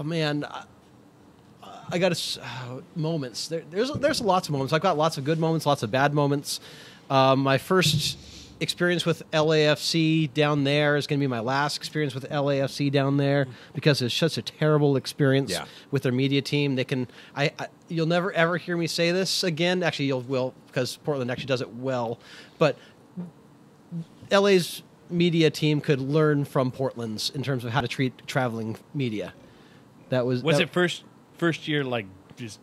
man, I got to moments. There's lots of moments. I've got lots of good moments, lots of bad moments. My first experience with LAFC down there is going to be my last experience with LAFC down there because it's such a terrible experience Yeah. with their media team. They can, you'll never ever hear me say this again. Actually, you will because Portland actually does it well, but LA's media team could learn from Portland's in terms of how to treat traveling media. That was Was it first year like just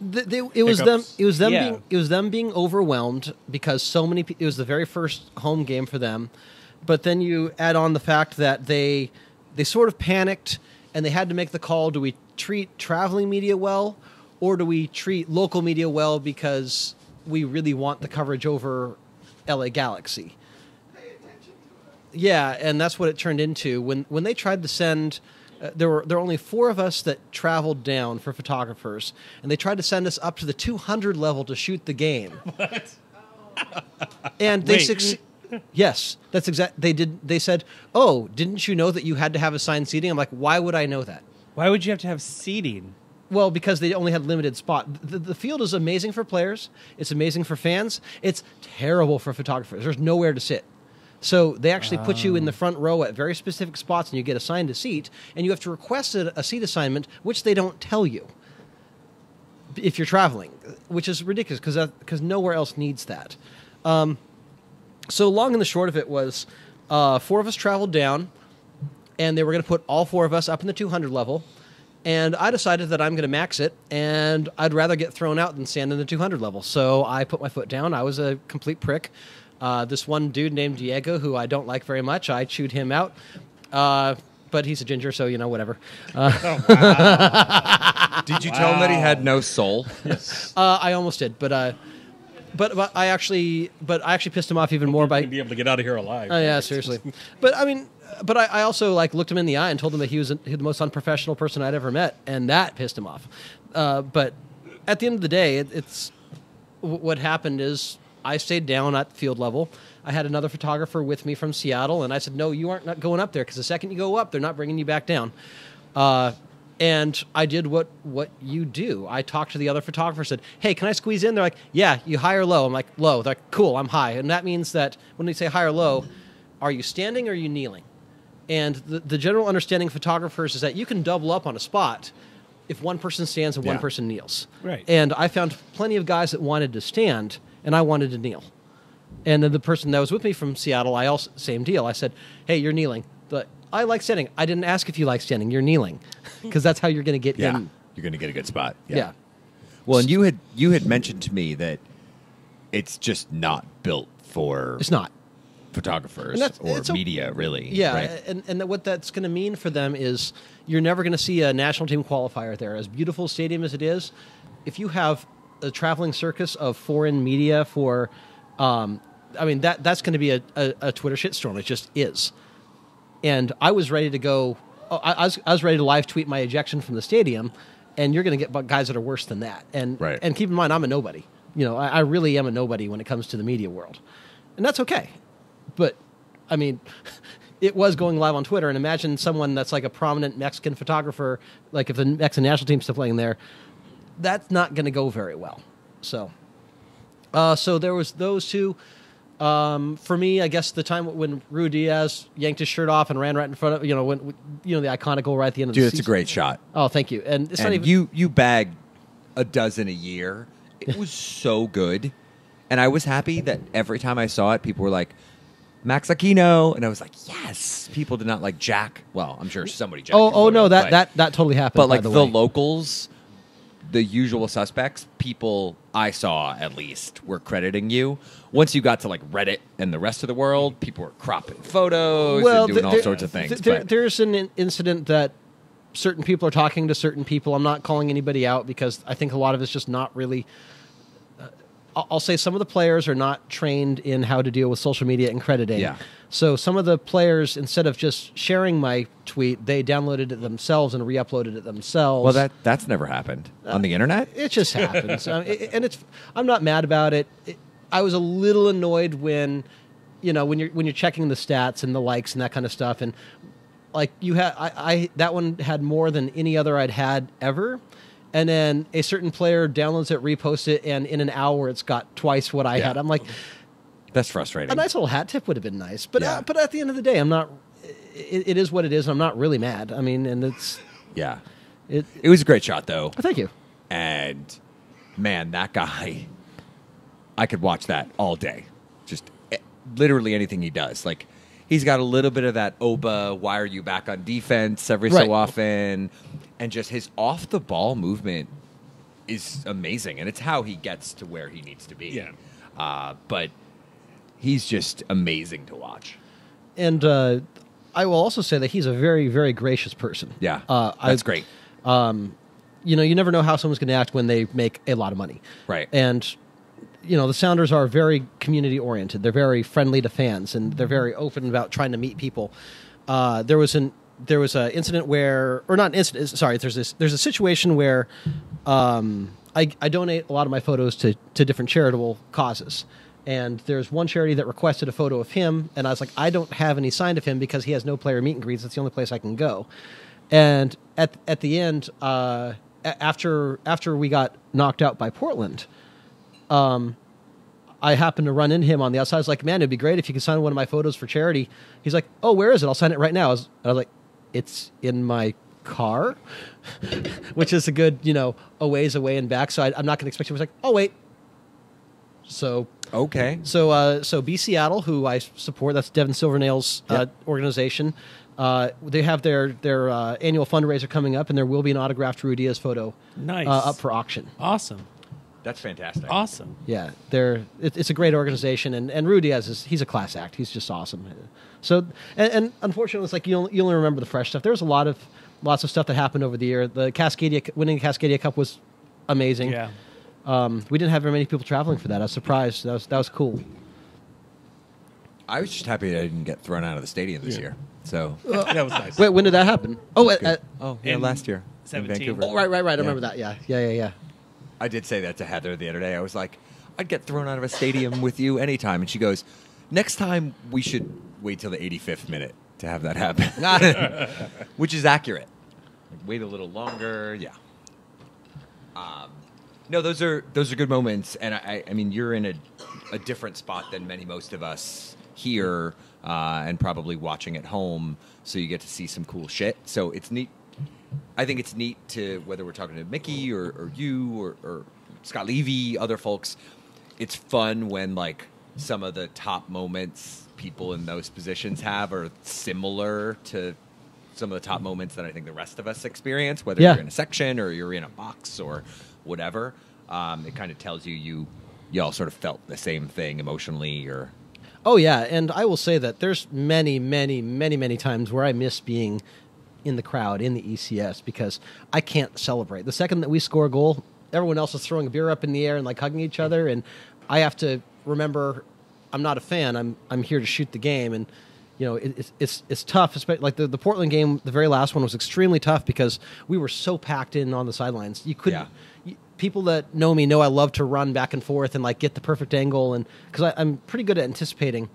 it was them. Hiccups. It was them. Yeah. It was them being overwhelmed because so many. It was the very first home game for them, but then you add on the fact that they sort of panicked and they had to make the call: do we treat traveling media well, or do we treat local media well because we really want the coverage over LA Galaxy? Yeah, and that's what it turned into when they tried to send there were only 4 of us that traveled down for photographers, and they tried to send us up to the 200 level to shoot the game. What? And they Wait. Yes, that's exact. They did. They said, "Oh, didn't you know that you had to have assigned seating?" I'm like, "Why would I know that?" Why would you have to have seating? Well, because they only had limited spot. The field is amazing for players. It's amazing for fans. It's terrible for photographers. There's nowhere to sit. So they actually put you in the front row at very specific spots, and you get assigned a seat, and you have to request a seat assignment, which they don't tell you if you're traveling, which is ridiculous because nowhere else needs that. So long and the short of it was 4 of us traveled down, and they were going to put all 4 of us up in the 200 level. And I decided that I'm going to max it, and I'd rather get thrown out than stand in the 200 level. So I put my foot down. I was a complete prick. This one dude named Diego, who I don't like very much, I chewed him out. But he's a ginger, so, whatever. Did you tell him that he had no soul? I almost did, but I actually pissed him off even more by... be able to get out of here alive. Oh, yeah, seriously. But I also looked him in the eye and told him that he was the most unprofessional person I'd ever met, and that pissed him off. But at the end of the day, it's what happened is I stayed down at field level. I had another photographer with me from Seattle, and I said, "No, you aren't not going up there because the second you go up, they're not bringing you back down." And I did what you do. I talked to the other photographer, said, "Hey, can I squeeze in?" They're like, "Yeah, you high or low?" I'm like, "Low." They're like, "Cool, I'm high." And that means that when they say high or low, are you standing or are you kneeling? And the general understanding of photographers is that you can double up on a spot if one person stands and one person kneels. Right. And I found plenty of guys that wanted to stand, and I wanted to kneel. And then the person that was with me from Seattle, I also same deal. I said, "Hey, you're kneeling." But I like standing. I didn't ask if you like standing. You're kneeling, because that's how you're going to get in. You're going to get a good spot. Yeah. Well, and you had mentioned to me that it's just not built for It's not. photographers And or it's media, really. Yeah, right? and what that's going to mean for them is you're never going to see a national team qualifier there. As beautiful a stadium as it is, if you have a traveling circus of foreign media for, that's going to be a Twitter shitstorm. It just is. And I was ready to go. I was ready to live tweet my ejection from the stadium, and you're going to get guys that are worse than that. And Right. and keep in mind, I'm a nobody. I really am a nobody when it comes to the media world, and that's okay. But, it was going live on Twitter, and imagine someone that's like a prominent Mexican photographer, like if the Mexican national team's still playing there, that's not going to go very well. So there was those two. For me, I guess the time when Rui Diaz yanked his shirt off and ran right in front of, the iconic goal right at the end of the Dude, season. it's a great shot. Oh, thank you. And it's not And even... you bag a dozen a year. It was so good. And I was happy that every time I saw it, people were like, Max Aquino. And I was like, yes. People did not like Jack. Well, I'm sure somebody jacked. Oh, his no, photo, that totally happened, But by like the the way. locals, the usual suspects, people I saw at least were crediting you. Once you got to like Reddit and the rest of the world, people were cropping photos and doing all sorts of things. But There's an incident that certain people are talking to certain people. I'm not calling anybody out because I think a lot of it's just not really... I'll say some of the players are not trained in how to deal with social media and crediting. Yeah. So some of the players, instead of just sharing my tweet, they downloaded it themselves and re-uploaded it themselves. well, that's never happened on the internet. It just happens, and I'm not mad about it. I was a little annoyed when you're checking the stats and the likes and that kind of stuff, and like you had, that one had more than any other I'd had ever. And then a certain player downloads it, reposts it, and in an hour it's got twice what I had. I'm like, That's frustrating. a nice little hat tip would have been nice, but Yeah. but at the end of the day, I'm not. It is what it is, and I'm not really mad. And it's Yeah. it. It was a great shot, though. Thank you. And, man, that guy, I could watch that all day. Just literally anything he does. Like, he's got a little bit of that Oba, why are you back on defense every Right. so often. And just his off-the-ball movement is amazing. And it's how he gets to where he needs to be. Yeah. But he's just amazing to watch. And I will also say that he's a very, very gracious person. Yeah, I- that's great. You never know how someone's going to act when they make a lot of money. Right. And, the Sounders are very community-oriented. They're very friendly to fans, and they're very open about trying to meet people. There was an there was an incident where, or not an incident. Sorry, there's a situation where I donate a lot of my photos to different charitable causes. And there's one charity that requested a photo of him, and I was like, I don't have any signed of him because he has no player meet and greets. That's the only place I can go. And at the end, after we got knocked out by Portland, I happened to run into him on the outside. I was like, man, it'd be great if you could sign one of my photos for charity. He's like, oh, where is it? I'll sign it right now. I was like, it's in my car, which is a good, a ways away and back. So I'm not going to expect him. I was like, oh, wait. So Okay. so B Seattle, who I support, that's Devin Silvernail's organization. They have their annual fundraiser coming up, and there will be an autographed Rudy Diaz photo Nice. up for auction. Awesome. That's fantastic. Awesome. Yeah, it's a great organization, and Rudy Diaz he's a class act. He's just awesome. So and unfortunately, it's like you only remember the fresh stuff. There's lots of stuff that happened over the year. The winning the Cascadia Cup was amazing. Yeah. We didn't have very many people traveling for that. I was surprised. That was cool. I was just happy I didn't get thrown out of the stadium this year. So That was nice. Wait, when did that happen? Oh, yeah, In last year 17. in Vancouver. oh, right. I remember that. Yeah. I did say that to Heather the other day. I was like, I'd get thrown out of a stadium with you anytime. And she goes, next time we should wait till the 85th minute to have that happen. Which is accurate. Like, wait a little longer. Yeah. No, those are good moments. And I mean, you're in a different spot than most of us here and probably watching at home. So you get to see some cool shit. So it's neat. I think it's neat to, whether we're talking to Mickey or you or Scott Levy, other folks, it's fun when like some of the top moments people in those positions have are similar to some of the top moments that I think the rest of us experience, whether you're in a section or you're in a box or whatever. It kind of tells you all sort of felt the same thing emotionally or... Oh, yeah, and I will say that there's many, many, many, many times where I miss being in the crowd, in the ECS, because I can't celebrate. The second that we score a goal, everyone else is throwing a beer up in the air and like hugging each other, and I have to remember I'm not a fan. I'm here to shoot the game, and it's tough. Especially like the Portland game, the very last one was extremely tough because we were so packed in on the sidelines. You couldn't. People that know me know I love to run back and forth and like get the perfect angle, and because I'm pretty good at anticipating.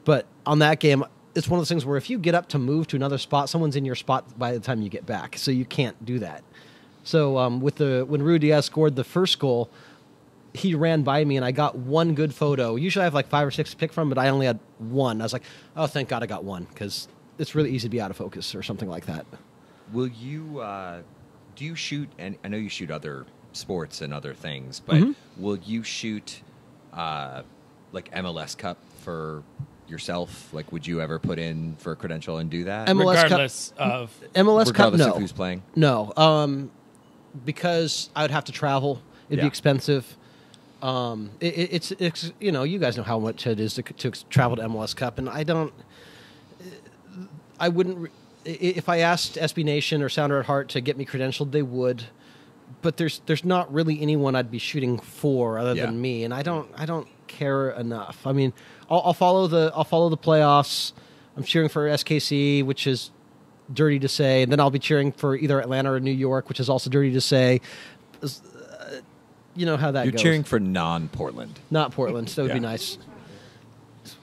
But on that game, it's one of those things where if you get up to move to another spot, someone's in your spot by the time you get back, so you can't do that. So when Rudy Diaz scored the first goal, he ran by me and I got one good photo. Usually I have like 5 or 6 to pick from, but I only had one. I was like, oh, thank God I got one, because it's really easy to be out of focus or something like that. Will you do you shoot? And I know you shoot other sports and other things, but will you shoot like MLS Cup for yourself? Like, would you ever put in for a credential and do that? Regardless of Who's playing? No, because I would have to travel. It'd be expensive. It's you guys know how much it is to travel to MLS Cup, and I wouldn't. If I asked SB Nation or Sounder at Heart to get me credentialed, they would. But there's not really anyone I'd be shooting for other than me, and I don't care enough. I mean, I'll follow the playoffs. I'm cheering for SKC, which is dirty to say, and then I'll be cheering for either Atlanta or New York, which is also dirty to say. You know how that goes. You're cheering for non-Portland. Not Portland, so it would be nice.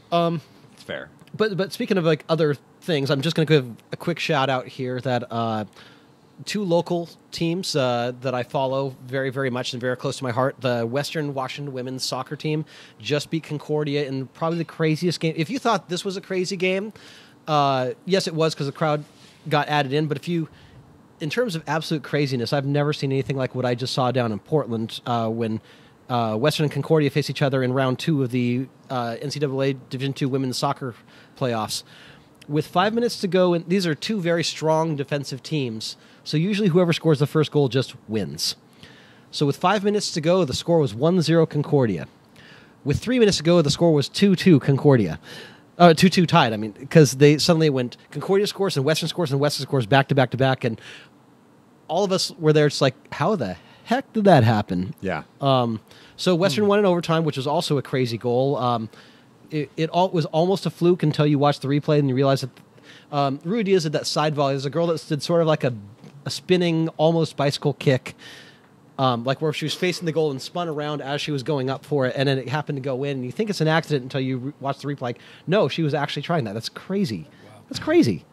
It's fair. But speaking of like other things, I'm just going to give a quick shout out here that 2 local teams that I follow very, very much and very close to my heart. The Western Washington women's soccer team just beat Concordia in probably the craziest game. If you thought this was a crazy game, yes, it was, because the crowd got added in. But in terms of absolute craziness, I've never seen anything like what I just saw down in Portland when Western and Concordia faced each other in round 2 of the NCAA Division II women's soccer playoffs. With 5 minutes to go, and these are 2 very strong defensive teams, so usually whoever scores the first goal just wins. So with 5 minutes to go, the score was 1-0 Concordia. With 3 minutes to go, the score was 2-2 Concordia. 2-2 tied, I mean, because they suddenly went Concordia scores and Western scores back to back to back, and all of us were there just like, how the heck did that happen? Yeah. So Western won in overtime, which was also a crazy goal. It was almost a fluke until you watched the replay and you realize that Rui Diaz did that side volley. There's a girl that did sort of like a spinning, almost bicycle kick, like where she was facing the goal and spun around as she was going up for it, and then it happened to go in. And you think it's an accident until you watch the replay. Like, no, she was actually trying that. That's crazy. Wow. That's crazy.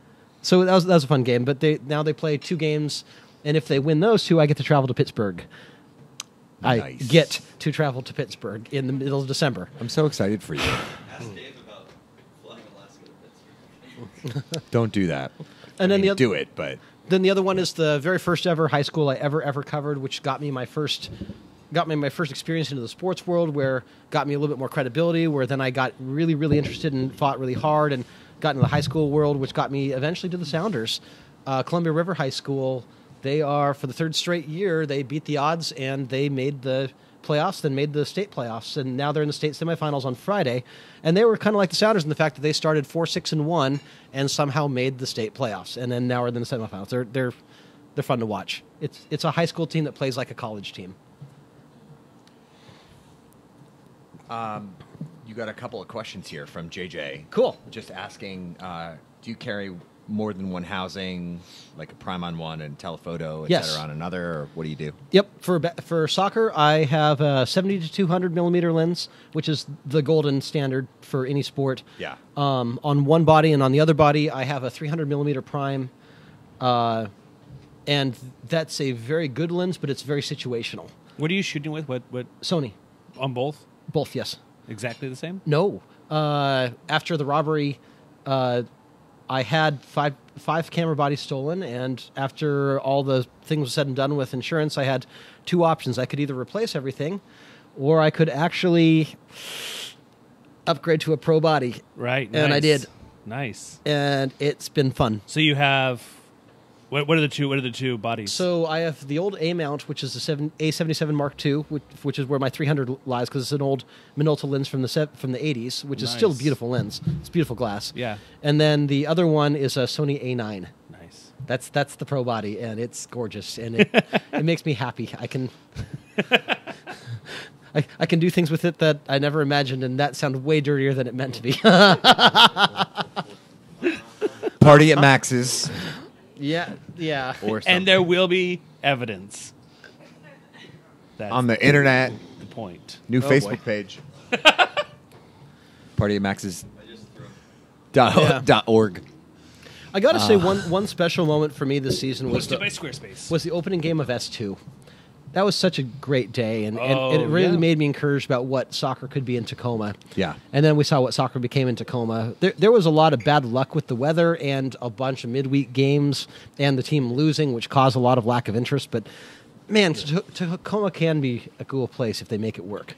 So that was a fun game. But now they play 2 games, and if they win those 2, I get to travel to Pittsburgh. Nice. I get to travel to Pittsburgh in the middle of December. I'm so excited for you. Ask Dave about flying Alaska to Pittsburgh. Don't do that. And then the other, do it, but then the other one is the very first ever high school I ever covered, which got me my first experience into the sports world, where got me a little bit more credibility, where then I got really, really interested and fought really hard and got into the high school world, which got me eventually to the Sounders. Columbia River High School, they are, for the 3rd straight year, they beat the odds and they made the playoffs, then made the state playoffs, and now they're in the state semifinals on Friday. And they were kind of like the Sounders in the fact that they started 4-6-1 and somehow made the state playoffs, and then now are in the semifinals. They're fun to watch. It's a high school team that plays like a college team. you got a couple of questions here from JJ. Cool. Just asking, do you carry more than one housing, like a prime on one and telephoto, et Yes. cetera, on another, or what do you do? Yep. For soccer, I have a 70 to 200 millimeter lens, which is the golden standard for any sport. Yeah. On one body, and on the other body, I have a 300 millimeter prime, and that's a very good lens, but it's very situational. What are you shooting with? What Sony, on both? both, yes. Exactly the same? No. After the robbery, I had five camera bodies stolen, and after all the things were said and done with insurance, I had two options. I could either replace everything, or I could actually upgrade to a pro body. Right. And I did. Nice. And it's been fun. So you have what are the two bodies? So I have the old A mount, which is the A77 Mark II, which is where my 300 lies, because it's an old Minolta lens from the 80s, which is still a Nice. beautiful lens. It's beautiful glass. Yeah. And then the other one is a Sony A9. Nice. That's the pro body, and it's gorgeous, and it makes me happy. I can I can do things with it that I never imagined, and that sounded way dirtier than it meant to be. Party at Max's. yeah. Or something. And there will be evidence. That's On the internet. the point. New Oh, Facebook boy. page. Party at Max's. Yeah. .org. I got to say, one special moment for me this season was Hosted by Squarespace. the opening game of S2. That was such a great day, and it Oh, really yeah. made me encouraged about what soccer could be in Tacoma. Yeah. And then we saw what soccer became in Tacoma. There was a lot of bad luck with the weather and a bunch of midweek games and the team losing, which caused a lot of lack of interest. But, man, Tacoma can be a cool place if they make it work.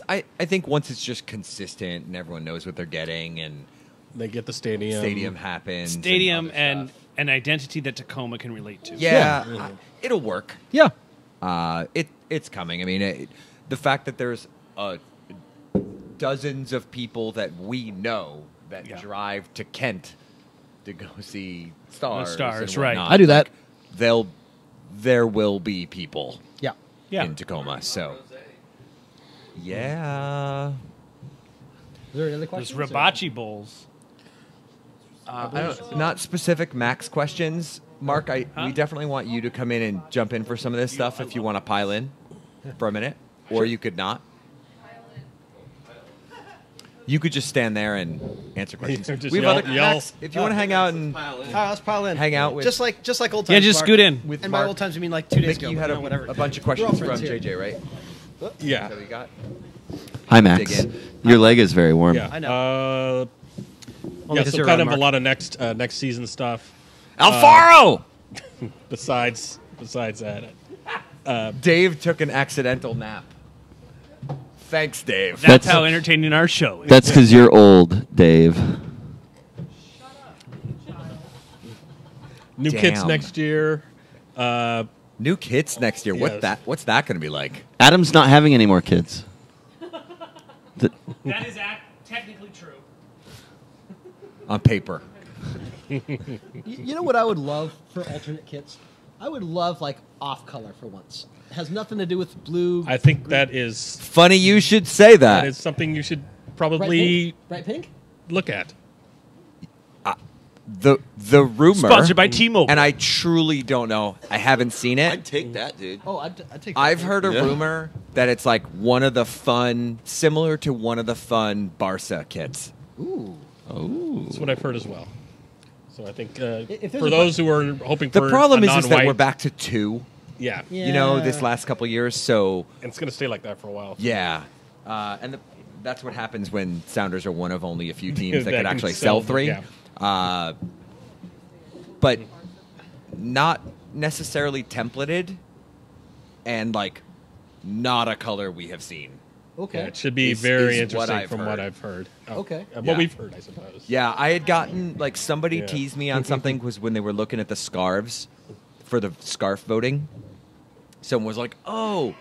I think once it's just consistent and everyone knows what they're getting and They get the stadium. happens. Stadium other and stuff. an identity that Tacoma can relate to. Yeah. Yeah. It'll work. Yeah. It's coming. I mean, the fact that there's dozens of people that we know that Yeah. drive to Kent to go see Stars. Stars, and right. whatnot, I do that. There will be people Yeah. Yeah. in Tacoma. So, yeah. Is there another Those question? Ribachi bowls. Not specific Max questions. Mark, we definitely want you to come in and jump in for some of this stuff if you want to pile in for a minute, or you could not. You could just stand there and answer questions. Just We have yell. Max, if you want to hang out and Let's pile in. hang out with, Just like old times. Yeah, just Mark. scoot in. with And by Mark. old times, you mean like 2 days Mickey, ago. you had but whatever. a bunch of We're all questions from friends here. JJ, right? Yeah. So we got. Hi, Max. Dig in. Your leg is very warm. Yeah. I know. Yeah, 'cause so you're kind around, of a Mark. lot of next season stuff. Alfaro! Besides that, Dave took an accidental nap. Thanks, Dave. That's how entertaining our show is. That's because you're old, Dave. new kids Damn. next year. New kids next year. Yes. What's that going to be like? Adam's not having any more kids. That is technically true. On paper. You know what I would love for alternate kits? I would love like off color for once. It has nothing to do with blue. I think that is Funny you should say that that. is something you should bright probably pink. Bright pink? look at. The rumor, Sponsored by T-Mobile. and I truly don't know. I haven't seen it. I'd take that, dude. Oh, I'd take. I've heard a Yeah. rumor that it's like similar to one of the fun Barca kits. Ooh. That's what I've heard as well. So I think If there's for a those who are hoping The for problem a is that non-white- we're back to 2. Yeah. Yeah. You know, this last couple years. So And it's going to stay like that for a while. yeah, that's what happens when Sounders are one of only a few teams that That can can actually sell sell them, 3. yeah. But not necessarily templated, and like not a color we have seen. Okay. Yeah, it should be Is very what interesting I've from heard. what I've heard. Okay. What Yeah. we've heard, I suppose. Yeah, I had gotten like somebody Yeah. teased me on something was when they were looking at the scarves for the scarf voting. Someone was like, "Oh,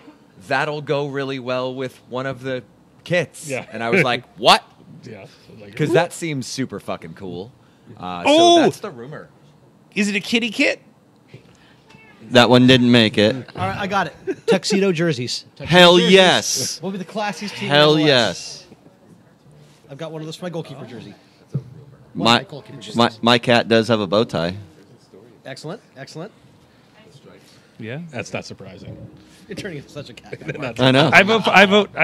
that'll go really well with one of the kits," Yeah. and I was like, "What?" Yeah. So like, Because that seems super fucking cool. Oh! So that's the rumor. Is it a kitty kit? That one didn't make it. All right, I got it. Tuxedo jerseys. Tuxedo Hell jerseys. yes. We'll be the classiest team. Hell in the West. yes. I've got one of those for my goalkeeper jersey. My, goalkeeper jerseys. my cat does have a bow tie. Excellent. Excellent. Yeah. that's not surprising. You're turning into such a cat. I know. I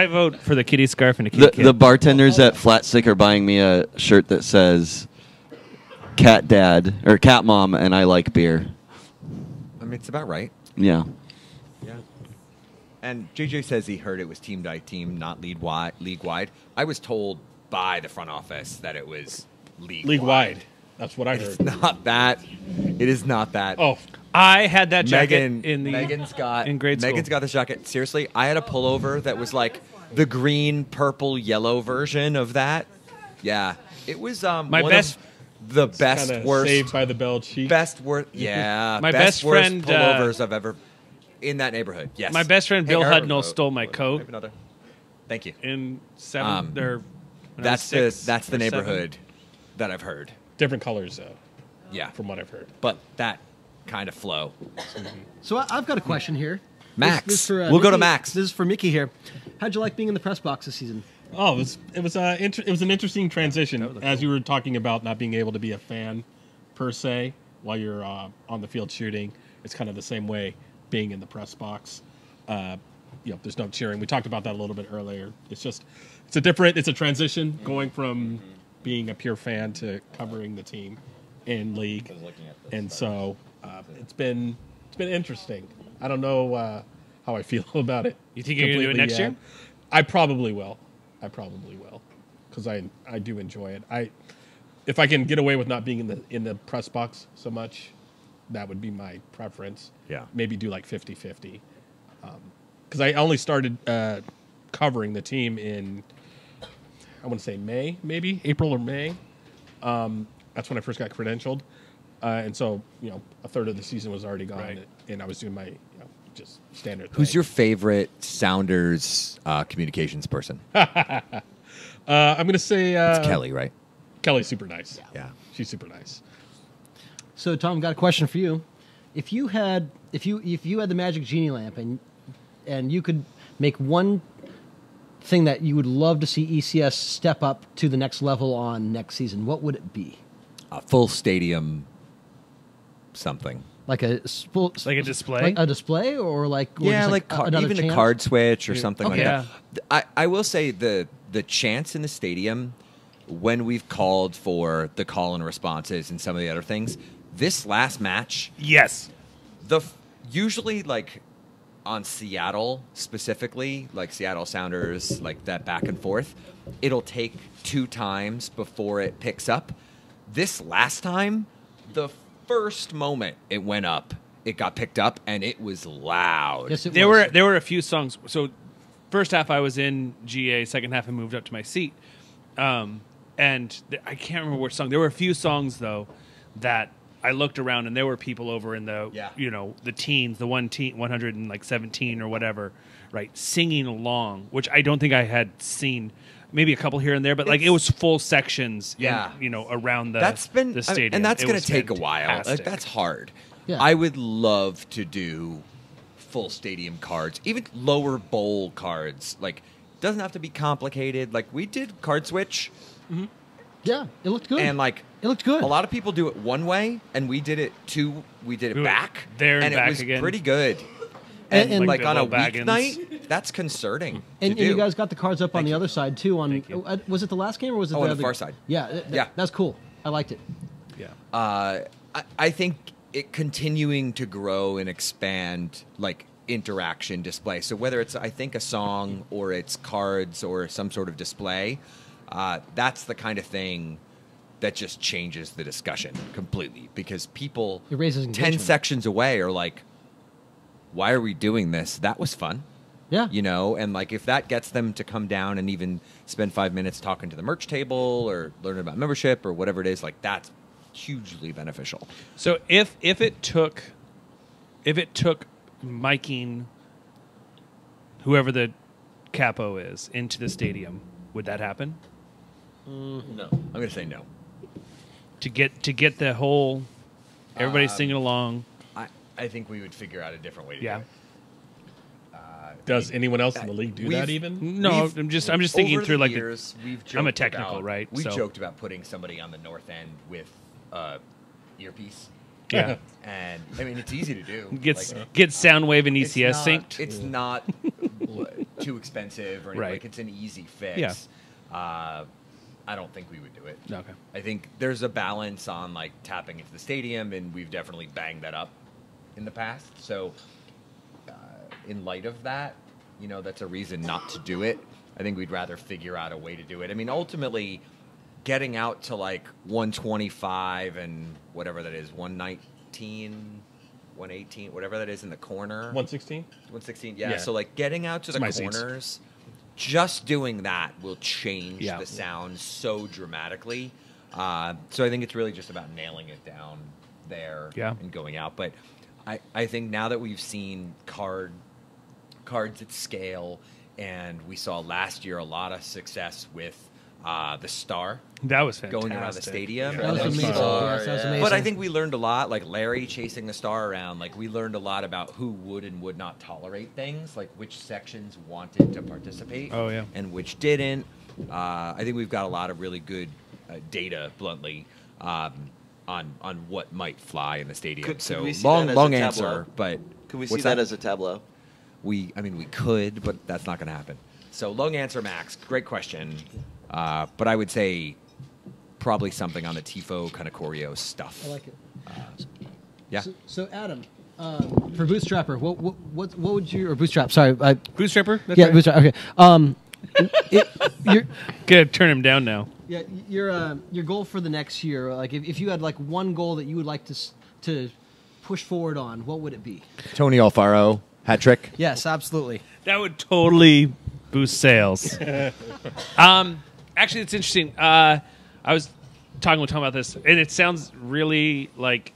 vote for the kitty scarf and a kitty The kit. bartenders at Flat Stick are buying me a shirt that says "Cat Dad" or "Cat Mom," and I like beer. I mean, it's about right. Yeah. Yeah. And JJ says he heard it was team by team, not league wide. I was told by the front office that it was league Wide. That's what I It's heard. not that. It is not that. Oh, I had that jacket Megan, Megan's got in grade school. Megan's got this jacket. Seriously, I had a pullover that was like the green, purple, yellow version of that. Yeah, it was My one best- of the best kinda worst Saved by the Bell cheek. best worst. Yeah, My best best worst friend, pullovers I've ever in that neighborhood. Yes, My best friend Hey, Bill Aaron, Hudnall stole my maybe coat another. Thank you. in seventh. Or when I was That's six that's the or seven. neighborhood that I've heard. Different colors, though, Yeah, from what I've heard. but that kind of flow. So I've got a question here. Max. This is for, We'll go to Mickey. Max. This is for Mickey here. How'd you like being in the press box this season? Oh, it was an interesting transition as you were talking about not being able to be a fan per se while you're on the field shooting. It's kind of the same way being in the press box. There's no cheering. We talked about that a little bit earlier. It's a transition going from being a pure fan to covering the team in league, and so it's been interesting. I don't know how I feel about it. You think you're gonna do it completely next year? I probably will, because I do enjoy it. If I can get away with not being in the press box so much, that would be my preference. Yeah. Maybe do like 50-50. Because I only started covering the team in, I want to say May, maybe April or May. That's when I first got credentialed, and so a third of the season was already gone, Right. and I was doing my just standard. Who's thing. your favorite Sounders communications person? I'm gonna say It's Kelly, right? Kelly's super nice. Yeah. She's super nice. So Tom, got a question for you. If you had the magic genie lamp and you could make one thing that you would love to see ECS step up to the next level on next season, what would it be? A full stadium something. Like a Like a display? like a display, or like or Yeah, just like another even chance? a card switch or something Okay. like that. I will say the chance in the stadium when we've called for the call and responses and some of the other things, this last match, Yes. usually like on Seattle specifically, like Seattle Sounders, like that back and forth, it'll take 2 times before it picks up. This last time, the first moment it went up, it got picked up and it was loud. Yes, it There was. were a few songs. So first half I was in GA, second half I moved up to my seat. I can't remember which song. There were a few songs though that I looked around and there were people over in the the teens, the 117 or whatever, right, singing along, which I don't think I had seen. Maybe a couple here and there, but like it was full sections, around the That's been the stadium. and that's It going was to take a while. Like, fantastic. that's hard. Yeah. I would love to do full stadium cards, even lower bowl cards. Like, doesn't have to be complicated. Like we did card switch, Yeah, it looked good. and like It looked good. A lot of people do it one way, and we did it went back. there and it back was again. pretty good. And- And, Like like on a Bilbo Baggins. weeknight, that's concerning. And to do. you guys got the cards up on Thank the you. other side too. On Thank you. was it the last game or was it Oh, the on the other? far side. Yeah, Yeah. that's cool. I liked it. Yeah. I think it continuing to grow and expand like interaction display. So whether it's I think a song or it's cards or some sort of display, that's the kind of thing that just changes the discussion completely because people It raises 10 engagement. sections away are like, why are we doing this? That was fun. Yeah. You know, and like if that gets them to come down and even spend 5 minutes talking to the merch table or learning about membership or whatever it is, like that's hugely beneficial. So if it took miking whoever the capo is into the stadium, would that happen? No, I'm going to say no. To get the whole everybody singing along. I think we would figure out a different way to Yeah. do it. Does anyone else in the league do We've- that even? No, We've- I'm just thinking over through the like years, we've I'm a joked technical, about- right? We So- joked about putting somebody on the north end with earpiece. yeah. And I mean, it's easy to do. Gets Like, get Soundwave and it's ECS not- synced. It's not too expensive or anything. Right. Like it's an easy fix. Yeah. I don't think we would do it. Okay. I think there's a balance on like tapping into the stadium, and we've definitely banged that up in the past. So, in light of that, you know, that's a reason not to do it. I think we'd rather figure out a way to do it. I mean, ultimately, getting out to like 125 and whatever that is, 119, 118, whatever that is in the corner. 116? 116, yeah. Yeah. So like getting out to It's the my seats. corners, just doing that will change Yeah. the sound so dramatically. So I think it's really just about nailing it down there Yeah. and going out. But I think now that we've seen cards at scale, and we saw last year a lot of success with the Star That was fantastic. going around the stadium. That was And amazing. Star, Yes, that was amazing. But I think we learned a lot, like Larry chasing the Star around. Like we learned a lot about who would and would not tolerate things, like which sections wanted to participate, Oh, yeah. and which didn't. I think we've got a lot of really good data, bluntly, on what might fly in the stadium. Could so we see long, that as long a answer, tableau? but Can we see what's that as a tableau? we could, but that's not going to happen. So long answer, Max. Great question. But I would say probably something on the Tifo kind of choreo stuff. I like it. Yeah. So Adam, for Bootstrapper, what would you or Bootstrap? Sorry, Bootstrapper? That's yeah, right. Bootstrap. Okay. You're, Gotta turn him down now. yeah, your goal for the next year, like if you had like one goal that you would like to push forward on, what would it be? Tony Alfaro, hat trick. Yes, absolutely. That would totally boost sales. Actually, it's interesting. I was talking with Tom about this, and it sounds really like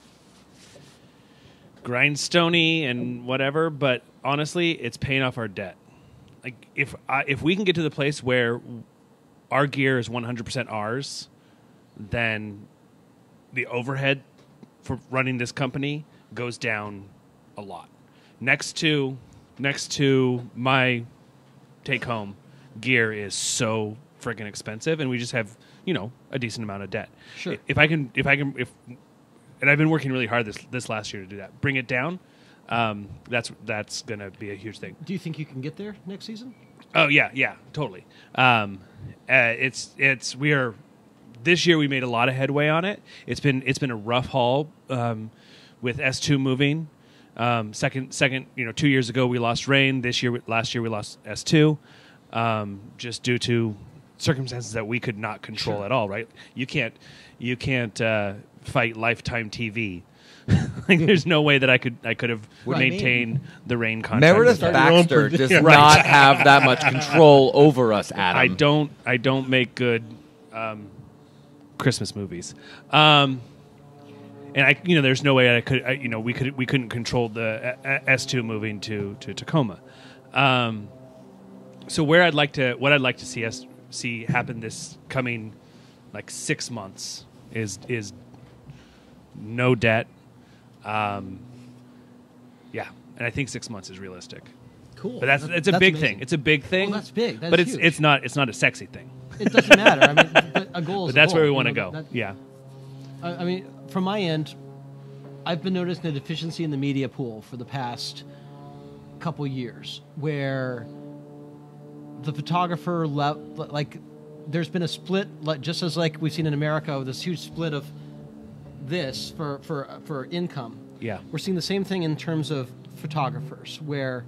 grindstone-y and whatever, but honestly, it's paying off our debt. Like if we can get to the place where our gear is 100% ours, then the overhead for running this company goes down a lot. Next to my take home gear is so freaking expensive, and we just have a decent amount of debt. Sure. If I can, and I've been working really hard this last year to do that. Bring it down. That's gonna be a huge thing. Do you think you can get there next season? Oh yeah, totally. We are this year we made a lot of headway on it. It's been a rough haul with S2 moving. Second, 2 years ago we lost Rain. Last year we lost S2, just due to circumstances that we could not control Sure. at all. Right? You can't fight Lifetime TV. Like, there's no way that I could have Right. maintained the Rain contract. Meredith Start your own Baxter does Right. not have that much control over us, Adam. I don't make good Christmas movies. And there's no way we couldn't control the S2 moving to Tacoma. So what I'd like to see happen this coming like 6 months is no debt. And I think 6 months is realistic. Cool. But it's a big amazing. thing. It's a big thing. Well, that's big. That's but huge. it's not a sexy thing. It doesn't matter. I mean, but a goal is But that's a goal. where we you want to know, go. that- Yeah. I mean, from my end, I've been noticing a deficiency in the media pool for the past couple years, where the photographer there's been a split, just as like we've seen in America, this huge split of this for income. Yeah. We're seeing the same thing in terms of photographers, where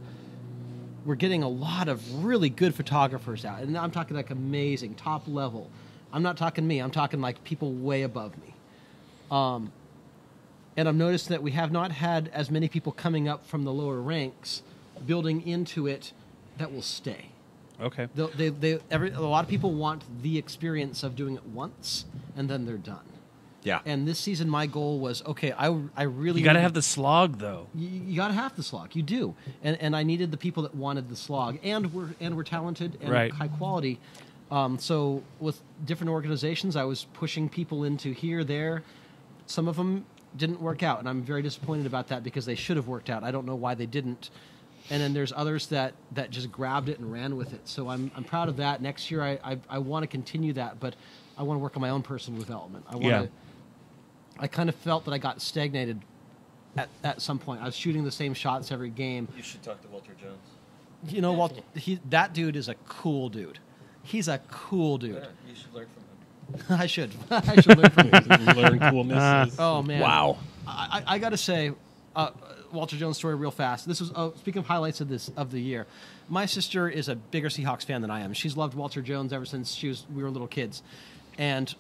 we're getting a lot of really good photographers out, and I'm talking like amazing, top level. I'm not talking me. I'm talking like people way above me. And I've noticed that we have not had as many people coming up from the lower ranks, building into it, that will stay. Okay. A lot of people want the experience of doing it once, and then they're done. Yeah. And this season, my goal was, okay, I really... You got to have the slog, though. You got to have the slog. You do. And I needed the people that wanted the slog, and were talented and Right. high quality. So with different organizations, I was pushing people into here, there. Some of them didn't work out, and I'm very disappointed about that because they should have worked out. I don't know why they didn't. And then there's others that just grabbed it and ran with it. So I'm proud of that. Next year, I want to continue that, but I want to work on my own personal development. I kind of felt that I got stagnated at some point. I was shooting the same shots every game. You should talk to Walter Jones. You know, that dude is a cool dude. He's a cool dude. Yeah, you should learn from him. I should learn from him. Learn coolness. Oh man! Wow. I got to say, Walter Jones' story real fast. This was speaking of highlights of the year. My sister is a bigger Seahawks fan than I am. She's loved Walter Jones ever since we were little kids, and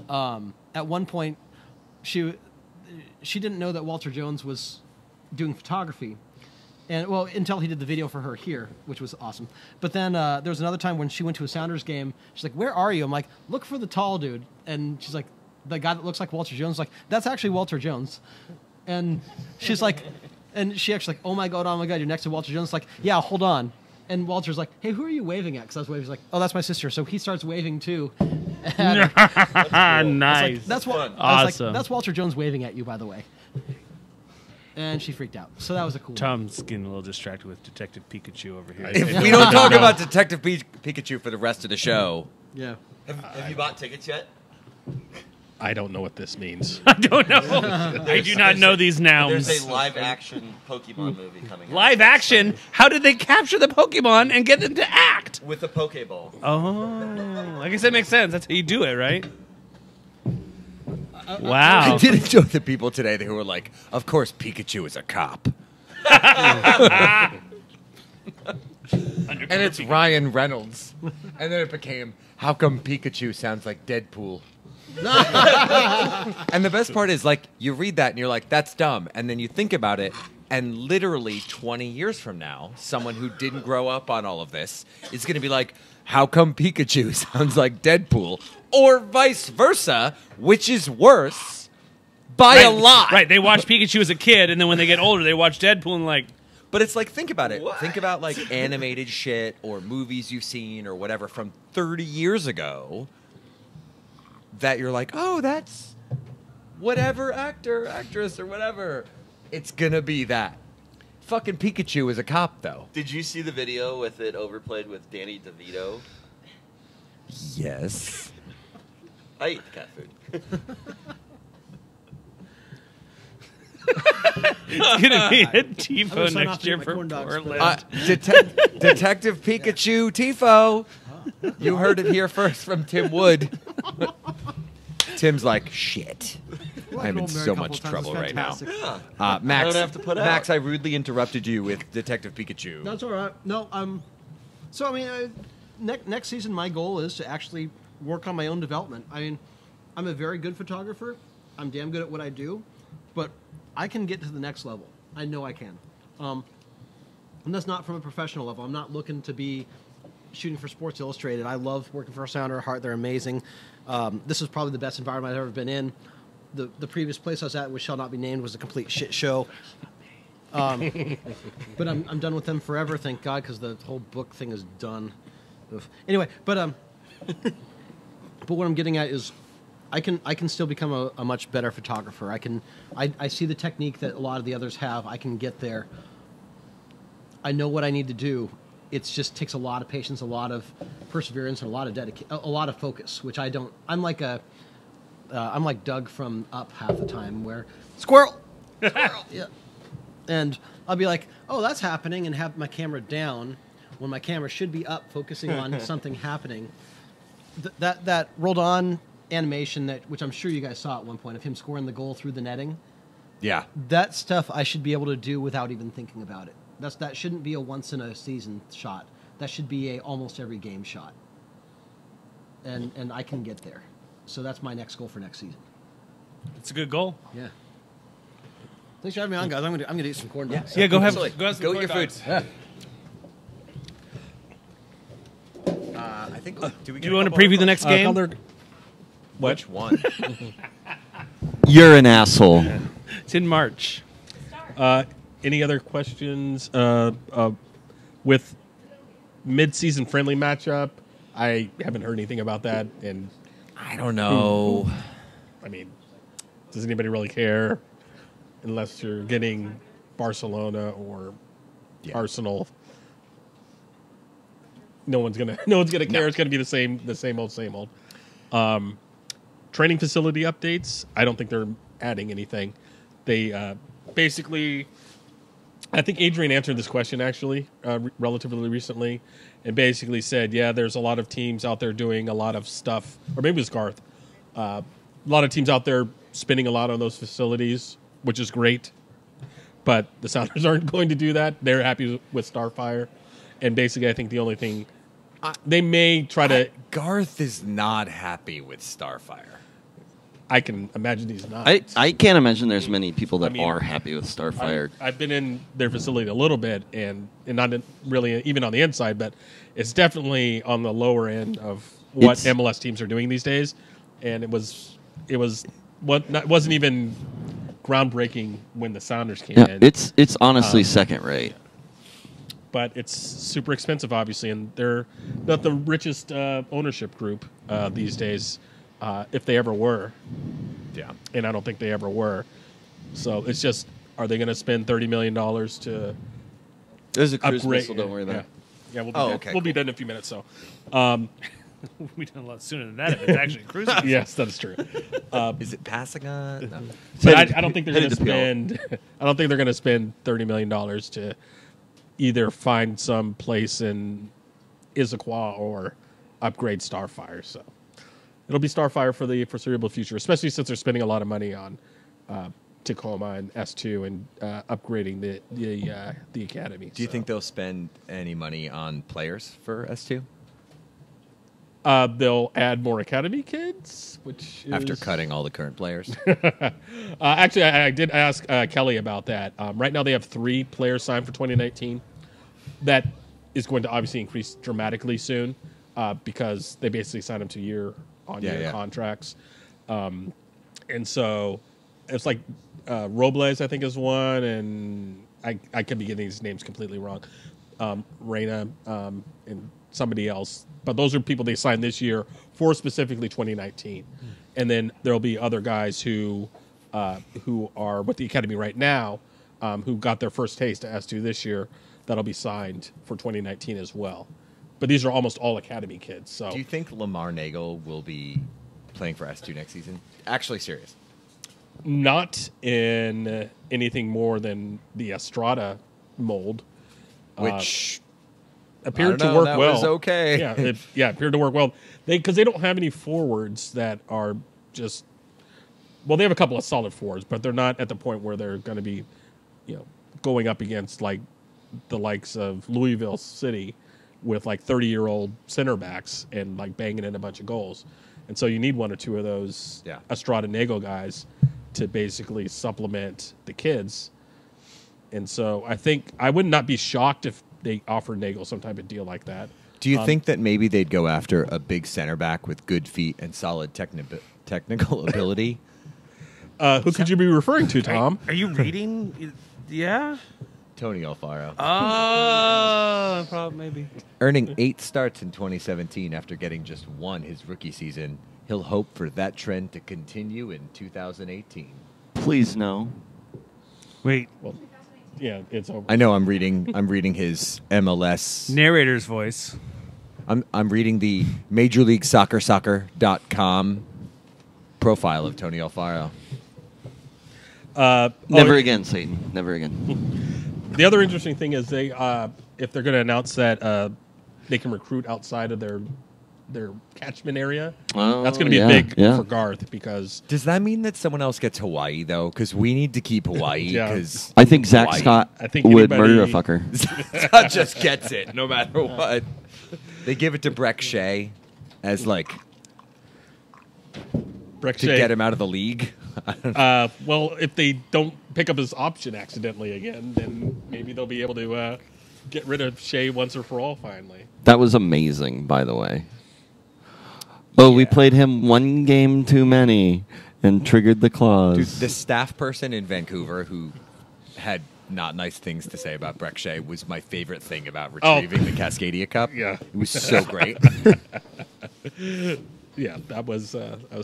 at one point, she didn't know that Walter Jones was doing photography. And well, until he did the video for her here, which was awesome. But then there was another time when she went to a Sounders game. She's like, "Where are you?" I'm like, "Look for the tall dude." And she's like, "The guy that looks like Walter Jones." Like, that's actually Walter Jones. And she's like, and she actually like, "Oh my god, you're next to Walter Jones." Like, yeah, hold on. And Walter's like, "Hey, who are you waving at?" Because I was waving. He's like, "Oh, that's my sister." So he starts waving too. And Nice. that's what. Awesome. I was like, "That's Walter Jones waving at you, by the way." And she freaked out. So that was a cool one. Tom's getting a little distracted with Detective Pikachu over here. If we don't talk about Detective Pikachu for the rest of the show, Yeah. Have you bought tickets yet? I don't know what this means. I don't know. I do not know these nouns. There's a live-action Pokemon movie coming out. Live action? How did they capture the Pokemon and get them to act? With a Pokeball. Oh, I guess that makes sense. That's how you do it, right? Wow. I did enjoy the people today who were like, "Of course, Pikachu is a cop." And it's Ryan Reynolds. And then it became, "How come Pikachu sounds like Deadpool?" And the best part is, like, you read that and you're like, "That's dumb." And then you think about it, and literally 20 years from now, someone who didn't grow up on all of this is going to be like, "How come Pikachu sounds like Deadpool?" Or vice versa, which is worse by a lot. Right. They watch Pikachu as a kid, and then when they get older, they watch Deadpool and like, But it's like, think about it. Think about like animated shit or movies you've seen or whatever from 30 years ago that you're like, "Oh, that's whatever actor, actress, or whatever." It's gonna be that. Fucking Pikachu is a cop, though. Did you see the video with it overplayed with Danny DeVito? Yes. I eat cat food. it's gonna be a I'm TiFo gonna sign off next to year get my for corn dogs, Portland. Detective Pikachu Tifo. You heard it here first from Tim Wood. Tim's like, "Shit. I'm in so much trouble right now." Max, I don't have to put out. Max, I rudely interrupted you with Detective Pikachu. That's all right. No, so I mean, next season, my goal is to actually work on my own development. I mean, I'm a very good photographer. I'm damn good at what I do, but I can get to the next level. I know I can, and that's not from a professional level. I'm not looking to be shooting for Sports Illustrated. I love working for Sounder Heart. They're amazing. This is probably the best environment I've ever been in. The previous place I was at, which shall not be named, was a complete shit show. But I'm done with them forever, thank God, because the whole book thing is done. Oof. Anyway, but what I'm getting at is, I can still become a much better photographer. I see the technique that a lot of the others have. I can get there. I know what I need to do. It just takes a lot of patience, a lot of perseverance, and a lot of a lot of focus, which I don't. I'm like I'm like Doug from Up half the time, where squirrel, yeah, and I'll be like, oh, that's happening, and have my camera down when my camera should be up, focusing on something happening. That rolled on animation which I'm sure you guys saw at one point of him scoring the goal through the netting. Yeah. That stuff I should be able to do without even thinking about it. That shouldn't be a once in a season shot. That should be a almost every game shot. And I can get there. So that's my next goal for next season. It's a good goal. Yeah. Thanks for having me on, guys. I'm gonna eat some corn dogs. Yeah, go have Absolutely. some Go corn eat your dogs. food. I think. Do we Do you want to preview the next game? Which one? You're an asshole. It's in March. Any other questions with mid-season friendly matchup? I haven't heard anything about that, and I don't know. I mean, does anybody really care? Unless you're getting Barcelona or Arsenal, no one's gonna care. It's gonna be the same old. Training facility updates. I don't think they're adding anything. They basically, I think Adrian answered this question actually relatively recently, and basically said, yeah, there's a lot of teams out there doing a lot of stuff, or maybe it was Garth. A lot of teams out there spending a lot on those facilities, which is great. But the Sounders aren't going to do that. They're happy with Starfire, and basically, I think the only thing they may try to. Garth is not happy with Starfire. I can imagine he's not. I can't imagine there's many people that I mean, are happy with Starfire. I've been in their facility a little bit, and not really even on the inside, but it's definitely on the lower end of what MLS teams are doing these days. And it wasn't even groundbreaking when the Sounders came in. It's honestly second rate. But it's super expensive, obviously, and they're not the richest ownership group these days, if they ever were. Yeah. And I don't think they ever were. So it's just, are they going to spend $30 million to There's a cruise upgrade? missile, don't worry about it. Yeah, we'll be done. okay, We'll be cool. done in a few minutes. So, We done a lot sooner than that if it's actually cruising. yes, that is true. Is it passing on? No. But I don't think they're going headed to to PL. spend. I don't think they're going to spend $30 million to either find some place in Issaquah or upgrade Starfire. So it'll be Starfire for the foreseeable future, especially since they're spending a lot of money on Tacoma and S2 and upgrading the academy. Do you think they'll spend any money on players for S2 they'll add more academy kids? Which after is... cutting all the current players? Actually, I did ask Kelly about that. Right now, they have 3 players signed for 2019. That is going to obviously increase dramatically soon because they basically signed them to year-on-year contracts. And so it's like Robles, I think, is one, and I could be getting these names completely wrong. Reyna and somebody else. But those are people they signed this year for specifically 2019. And then there'll be other guys who are with the academy right now who got their first taste to S2 this year that'll be signed for 2019 as well. But these are almost all academy kids. So Do you think Lamar Nagel will be playing for S2 next season? Actually serious. not in anything more than the Estrada mold, Which appeared I don't to know, work that well. was okay. Yeah, it appeared to work well. Because they don't have any forwards that are just. Well, they have a couple of solid forwards, but they're not at the point where they're going to be, going up against like the likes of Louisville City with like 30-year-old center backs and like banging in a bunch of goals. And so you need one or two of those Estrada Nago guys to basically supplement the kids. And so I think I would not be shocked if they offered Nagel some type of deal like that. Do you think that maybe they'd go after a big center back with good feet and solid technical ability? Who could you be referring to, Tom? Are you reading? Yeah. Tony Alfaro. Probably maybe. Earning 8 starts in 2017 after getting just 1 his rookie season, he'll hope for that trend to continue in 2018. Please no. Wait. Well, yeah, it's over. I know I'm reading his MLS. Narrator's voice. I'm reading the Major League Soccer.com profile of Tony Alfaro. Never again, Satan. Never again. The other interesting thing is they, if they're going to announce that they can recruit outside of their catchment area, that's going to be big for Garth because Does that mean that someone else gets Hawaii though? Because we need to keep Hawaii. Yeah. Because I think Zach Hawaii. Scott I think would anybody- murder a fucker. Scott just gets it no matter what. They give it to Breck Shea as like Breck to Shea- get him out of the league. well, if they don't pick up his option accidentally again, then maybe they'll be able to get rid of Shea once or for all finally. That was amazing, by the way. Oh, we played him one game too many and triggered the clause. Dude, the staff person in Vancouver who had not nice things to say about Breck Shea was my favorite thing about retrieving the Cascadia Cup. Yeah. It was so great. Yeah, that was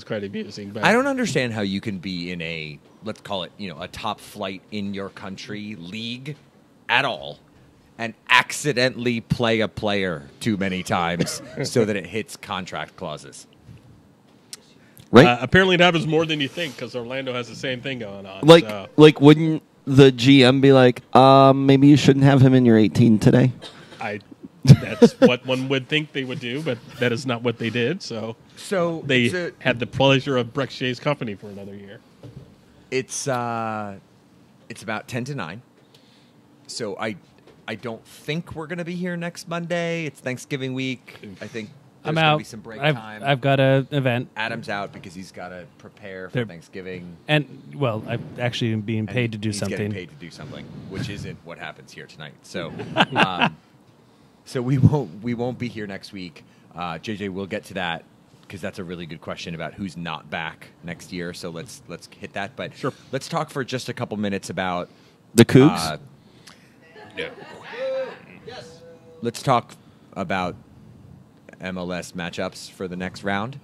quite amusing. But I don't understand how you can be in a, let's call it, a top flight in your country league at all and accidentally play a player too many times so that it hits contract clauses. Right? apparently, that was more than you think because Orlando has the same thing going on. like, so. wouldn't the GM be like, maybe you shouldn't have him in your 18 today? That's what one would think they would do, but that is not what they did. So they had the pleasure of Breck Shea's company for another year. It's about 10-9. So I don't think we're going to be here next Monday. It's Thanksgiving week. I think there's I'm going to out. be some break I've time. I've got an event, Adam's out because he's got to prepare for They're- Thanksgiving. and well, I'm actually being And paid to do he's getting something. paid to do something, which isn't what happens here tonight. So, so we won't be here next week. JJ, we'll get to that because that's a really good question about who's not back next year. So let's hit that. But Sure. let's talk for just a couple minutes about The Cougs? Let's talk about MLS matchups for the next round.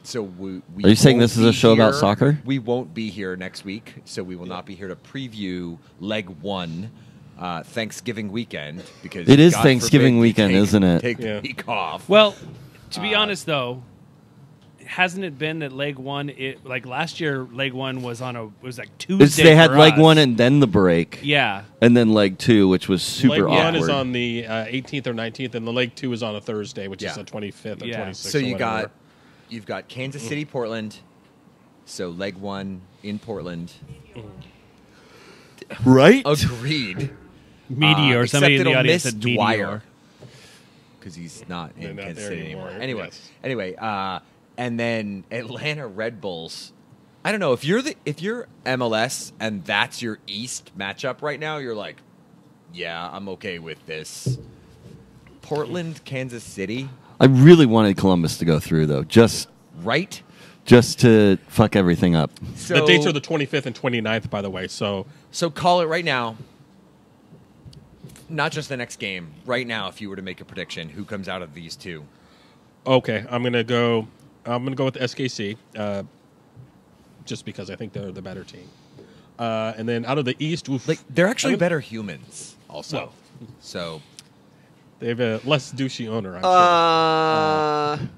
So we Are you saying won't this is a be show about here- soccer? We won't be here next week, so we will not be here to preview leg one Thanksgiving weekend because It is God Thanksgiving forbid we weekend, isn't it? Take Yeah. the week off. Well, to be honest, though, hasn't it been that leg one? Like last year, leg one was like Tuesday. They had for leg us. one and then the break. Yeah, And then leg two, which was super Leg awkward. one is on the 18th or 19th, and the leg two is on a Thursday, which Yeah. is the 25th or Yeah. 26th. so or you've whatever. got Kansas City, Portland. So leg one in Portland. right? Agreed. Meteor. Except Somebody in the it'll audience miss said Dwyer Meteor. because he's not They're in not Kansas there City anymore. anymore. Anyway, and then Atlanta Red Bulls. I don't know if you're MLS and that's your East matchup right now. You're like, yeah, I'm okay with this. Portland, Kansas City, I really wanted Columbus to go through, though, just right? to fuck everything up. So The dates are the 25th and 29th, by the way. So call it right now. Not just the next game. Right now, if you were to make a prediction, who comes out of these two? okay, I'm gonna go with SKC, just because I think they're the better team. And then out of the East, oof, Like they're actually I'm gonna- better humans, also. Well, So they have a less douchey owner. I'm sure.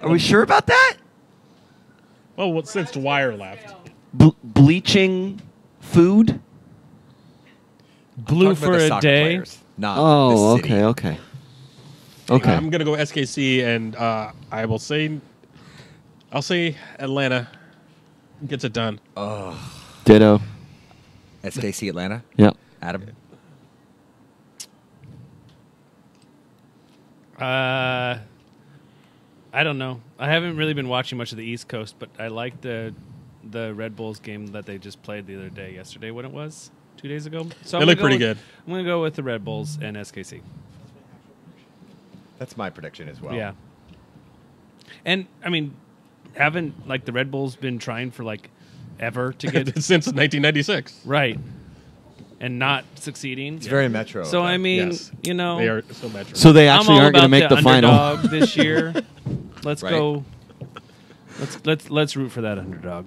Are we sure about that? Well, since Dwyer left, Bleaching food? Blue I'm talking about for the a soccer day. players, not Oh, the city. okay. Okay. I'm gonna go SKC, and I'll say Atlanta gets it done. Ditto. SKC Atlanta. Yep. Adam. I don't know. I haven't really been watching much of the East Coast, but I like the Red Bulls game that they just played the other day. Yesterday, when it was 2 days ago. So They I'm look gonna pretty go good. I'm going to go with the Red Bulls and SKC. That's my prediction as well. Yeah. And I mean, haven't like the Red Bulls been trying for like ever to get Since 1996. right and not succeeding? It's very Metro. So I mean, Yes. you know, They are so metro. So they I'm actually all aren't going to about make the final. underdog this year. Let's Right. go. Let's root for that underdog.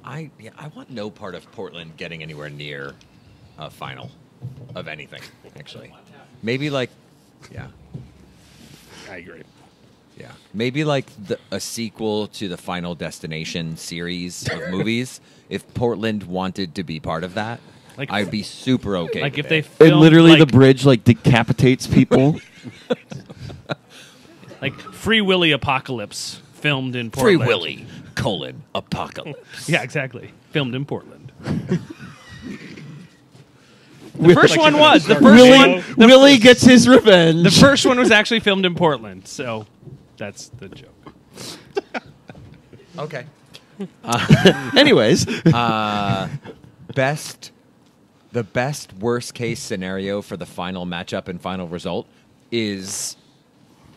I want no part of Portland getting anywhere near a final of anything. Actually, maybe like, yeah. I agree. Yeah, maybe like a sequel to the Final Destination series of movies. If Portland wanted to be part of that, Like- I'd be super okay. Like with if they it. And filmed, literally, the like, bridge like decapitates people. like Free Willy Apocalypse filmed in Free Portland. Willy Apocalypse. Yeah, exactly. Filmed in Portland. The first one was. The first one. Willie gets his revenge. The first one was actually filmed in Portland. So that's the joke. Okay. Anyways, The best worst case scenario for the final matchup and final result is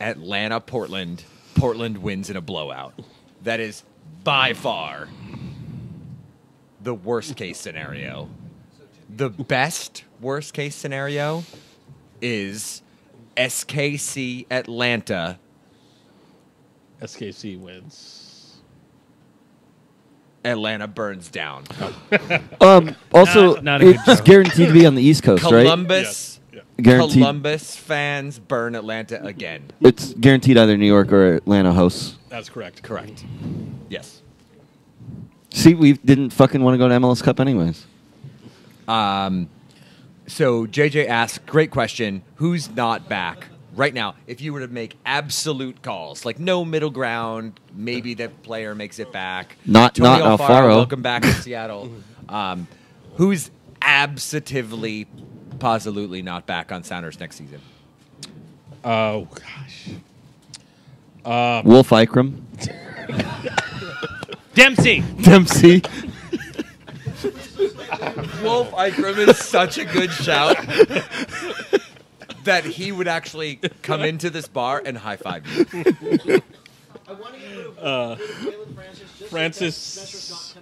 Atlanta Portland. Portland wins in a blowout. That is by far the worst case scenario. The best worst case scenario is SKC Atlanta. SKC wins. Atlanta burns down. also, Not a good it's joke. guaranteed to be on the East Coast, right? Columbus. Yeah. Guaranteed. Columbus fans burn Atlanta again. It's guaranteed either New York or Atlanta hosts. That's correct. Correct. Yes. See, we didn't fucking want to go to MLS Cup anyways. So JJ asked, great question. Who's not back right now? If you were to make absolute calls, like no middle ground, maybe the player makes it back. Not Tony Alfaro. Welcome back to Seattle. Who's absolutely, positively not back on Sounders next season? Oh gosh. Wolf Ikram. Dempsey. Dempsey. Wolf Ikram is such a good shout that he would actually come into this bar and high five you. Francis.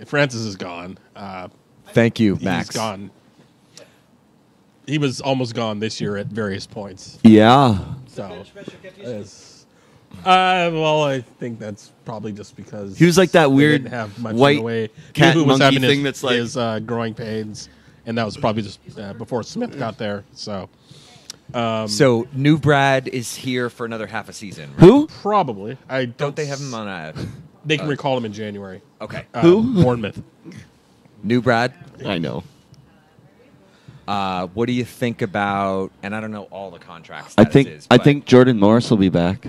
Francis is gone. Thank you, He's Max. gone. He was almost gone this year at various points. Yeah. So, well, I think that's probably just because He was like that they weird didn't have much white in the way. cat Who was monkey having thing that's like- his growing pains, and that was probably just before Smith got there. So So New Brad is here for another half a season. Right? Who? probably I Don't they have him on a? They can recall him in January. Okay. Who? Bournemouth. New Brad. I know. What do you think about? And I don't know all the contracts. I think Jordan Morris will be back.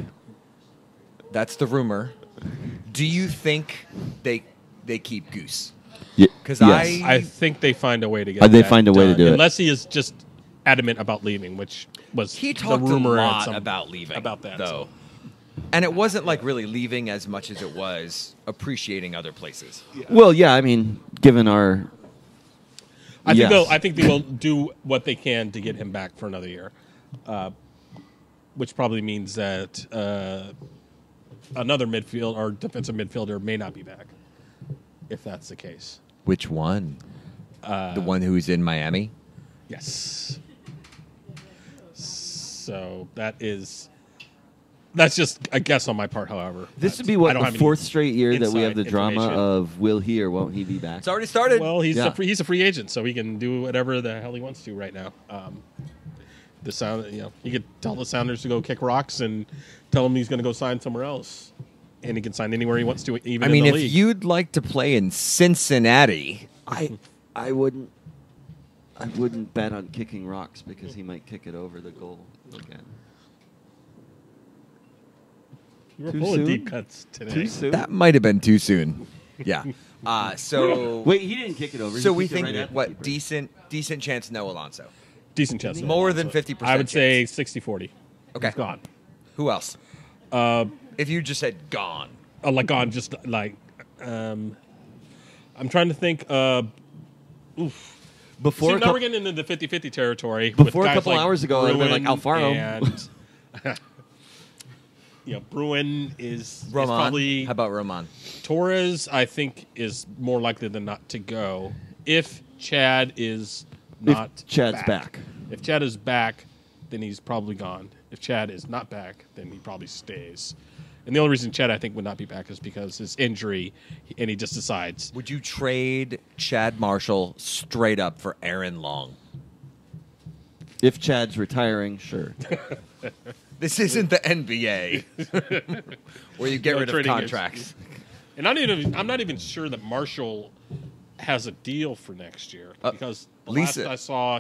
that's the rumor. Do you think they keep Goose? Because Yes. I think they find a way to get. They that find a way to done, do it. unless he is just adamant about leaving, which was he the talked a rumor at lot some- about leaving about that. though, and it wasn't like really leaving as much as it was appreciating other places. Well, yeah. I mean, given our, I think Yes. I think they will do what they can to get him back for another year, which probably means that another midfield or defensive midfielder may not be back, if that's the case. Which one? The one who's in Miami. Yes. So that's just a guess on my part. However, this would be I what don't the have any fourth straight year that we have inside the drama information. of will he or won't he be back? It's already started. Well, he's Yeah. he's a free agent, so he can do whatever the hell he wants to right now. The Sound, he could tell the Sounders to go kick rocks and tell him he's going to go sign somewhere else, and he can sign anywhere he wants to, even I mean, in if the league. you'd like to play in Cincinnati, I wouldn't bet on kicking rocks because he might kick it over the goal again. You were too full soon? of deep cuts today. that might have been too soon. Yeah. So Wait, he didn't kick it over. So He we kicked it think right at the what keeper. decent chance no Alonso. Decent chance. More than 50%. I would say 60-40. Okay. He's gone. Who else? If you just said gone. Like gone, just like I'm trying to think. Before See, a now couple, we're getting into the 50-50 territory. Before with a guys couple like hours ago, I'd have been like, Bruin Alfaro. And, Bruin is Roman. probably... How about Roman? Torres, I think, is more likely than not to go. If Chad is not Chad's back. If Chad is back, then he's probably gone. If Chad is not back, then he probably stays. And the only reason Chad, I think, would not be back is because his injury, and he just decides. Would you trade Chad Marshall straight up for Aaron Long? If Chad's retiring, sure. This isn't the NBA where you get No rid of trading is- contracts. And I'm not even sure that Marshall has a deal for next year because the Lisa- last I saw,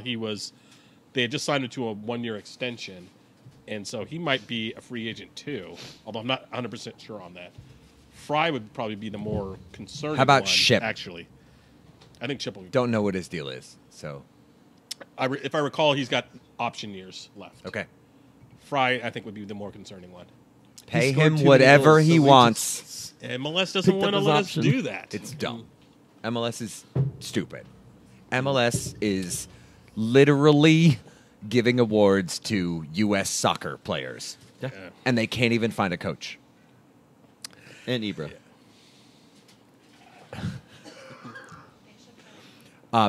they had just signed him to a 1-year extension, and so he might be a free agent too. Although I'm not 100% sure on that. Fry would probably be the more concerning. How about one, Ship? Actually, I think Chip will. Don't know what his deal is. So, If I recall, he's got option years left. okay. Fry, I think, would be the more concerning one. Pay scored him too many whatever goals, he so we wants. MLS doesn't Picked up want to his let option. us do that. It's dumb. MLS is stupid. MLS is literally giving awards to U.S. soccer players, Yeah. and they can't even find a coach. And Ibra.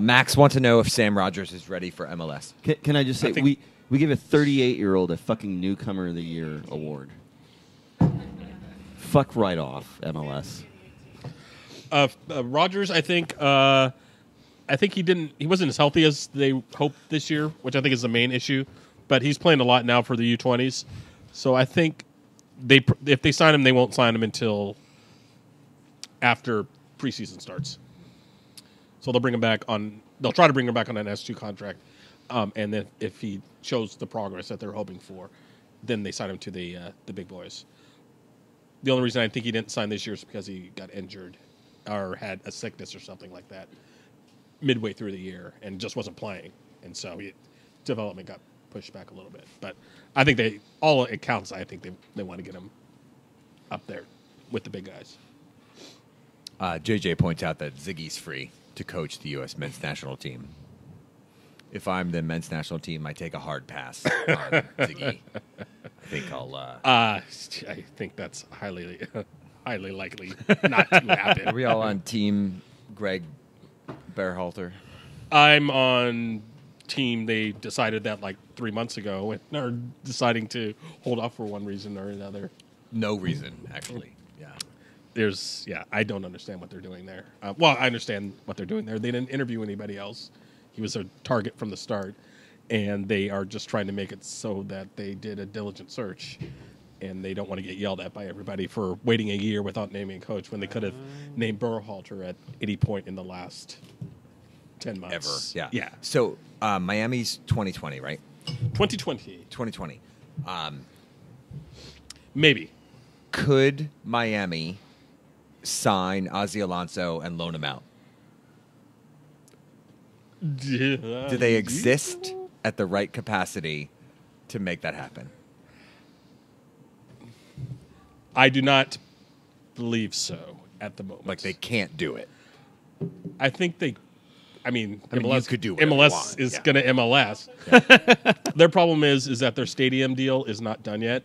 Max wants to know if Sam Rogers is ready for MLS. Can I just say, I think- we give a 38-year-old a fucking Newcomer of the Year award. Fuck right off, MLS. Rogers, I think he wasn't as healthy as they hoped this year, which I think is the main issue. But he's playing a lot now for the U20s, so I think if they sign him, they won't sign him until after preseason starts. So they'll bring him back on. They'll try to bring him back on an S2 contract, and then if he shows the progress that they're hoping for, then they sign him to the big boys. The only reason I think he didn't sign this year is because he got injured or had a sickness or something like that midway through the year and just wasn't playing, and so development got pushed back a little bit. But I think all it counts. I think they want to get him up there with the big guys. JJ points out that Ziggy's free to coach the U.S. men's national team. If I'm the men's national team, I take a hard pass on Ziggy. I think I'll. I think that's highly likely not to happen. Are we all on team Greg Berhalter? I'm on team. They decided that like 3 months ago and are deciding to hold off for one reason or another. No reason, actually. Yeah. I don't understand what they're doing there. Well, I understand what they're doing there. They didn't interview anybody else. He was a target from the start, and they are just trying to make it so that they did a diligent search, and they don't want to get yelled at by everybody for waiting a year without naming a coach when they could have named Berhalter at any point in the last 10 months. Ever. Yeah. So Miami's 2020, right? 2020. 2020. Maybe. Could Miami sign Ozzie Alonso and loan him out? Do they exist at the right capacity to make that happen? I do not believe so at the moment. Like they can't do it. I think they. I mean, I mean, MLS you could do whatever you MLS want. is Yeah. going to MLS. Their problem is that their stadium deal is not done yet.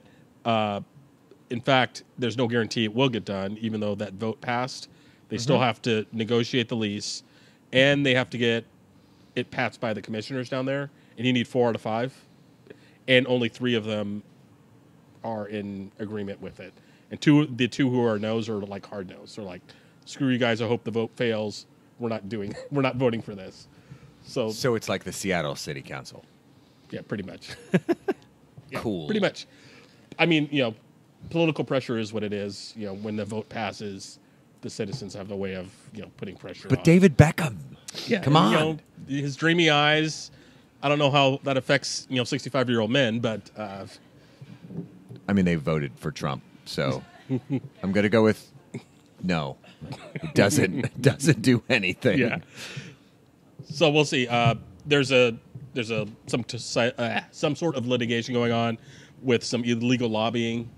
In fact, there's no guarantee it will get done, even though that vote passed. They still have to negotiate the lease, and they have to get it passed by the commissioners down there. And you need 4 out of 5, and only 3 of them are in agreement with it. And the two who are no's are like hard no's. They're like, screw you guys. I hope the vote fails. We're not voting for this. So it's like the Seattle City Council. yeah, pretty much. Yeah, Cool. Pretty much. I mean, political pressure is what it is. When the vote passes, the citizens have the way of, putting pressure on. But David Beckham. Yeah, Come and, on. His dreamy eyes. I don't know how that affects 65-year-old men, but I mean, they voted for Trump, so I'm going to go with no. It doesn't do anything. yeah. So we'll see. There's some sort of litigation going on with some illegal lobbying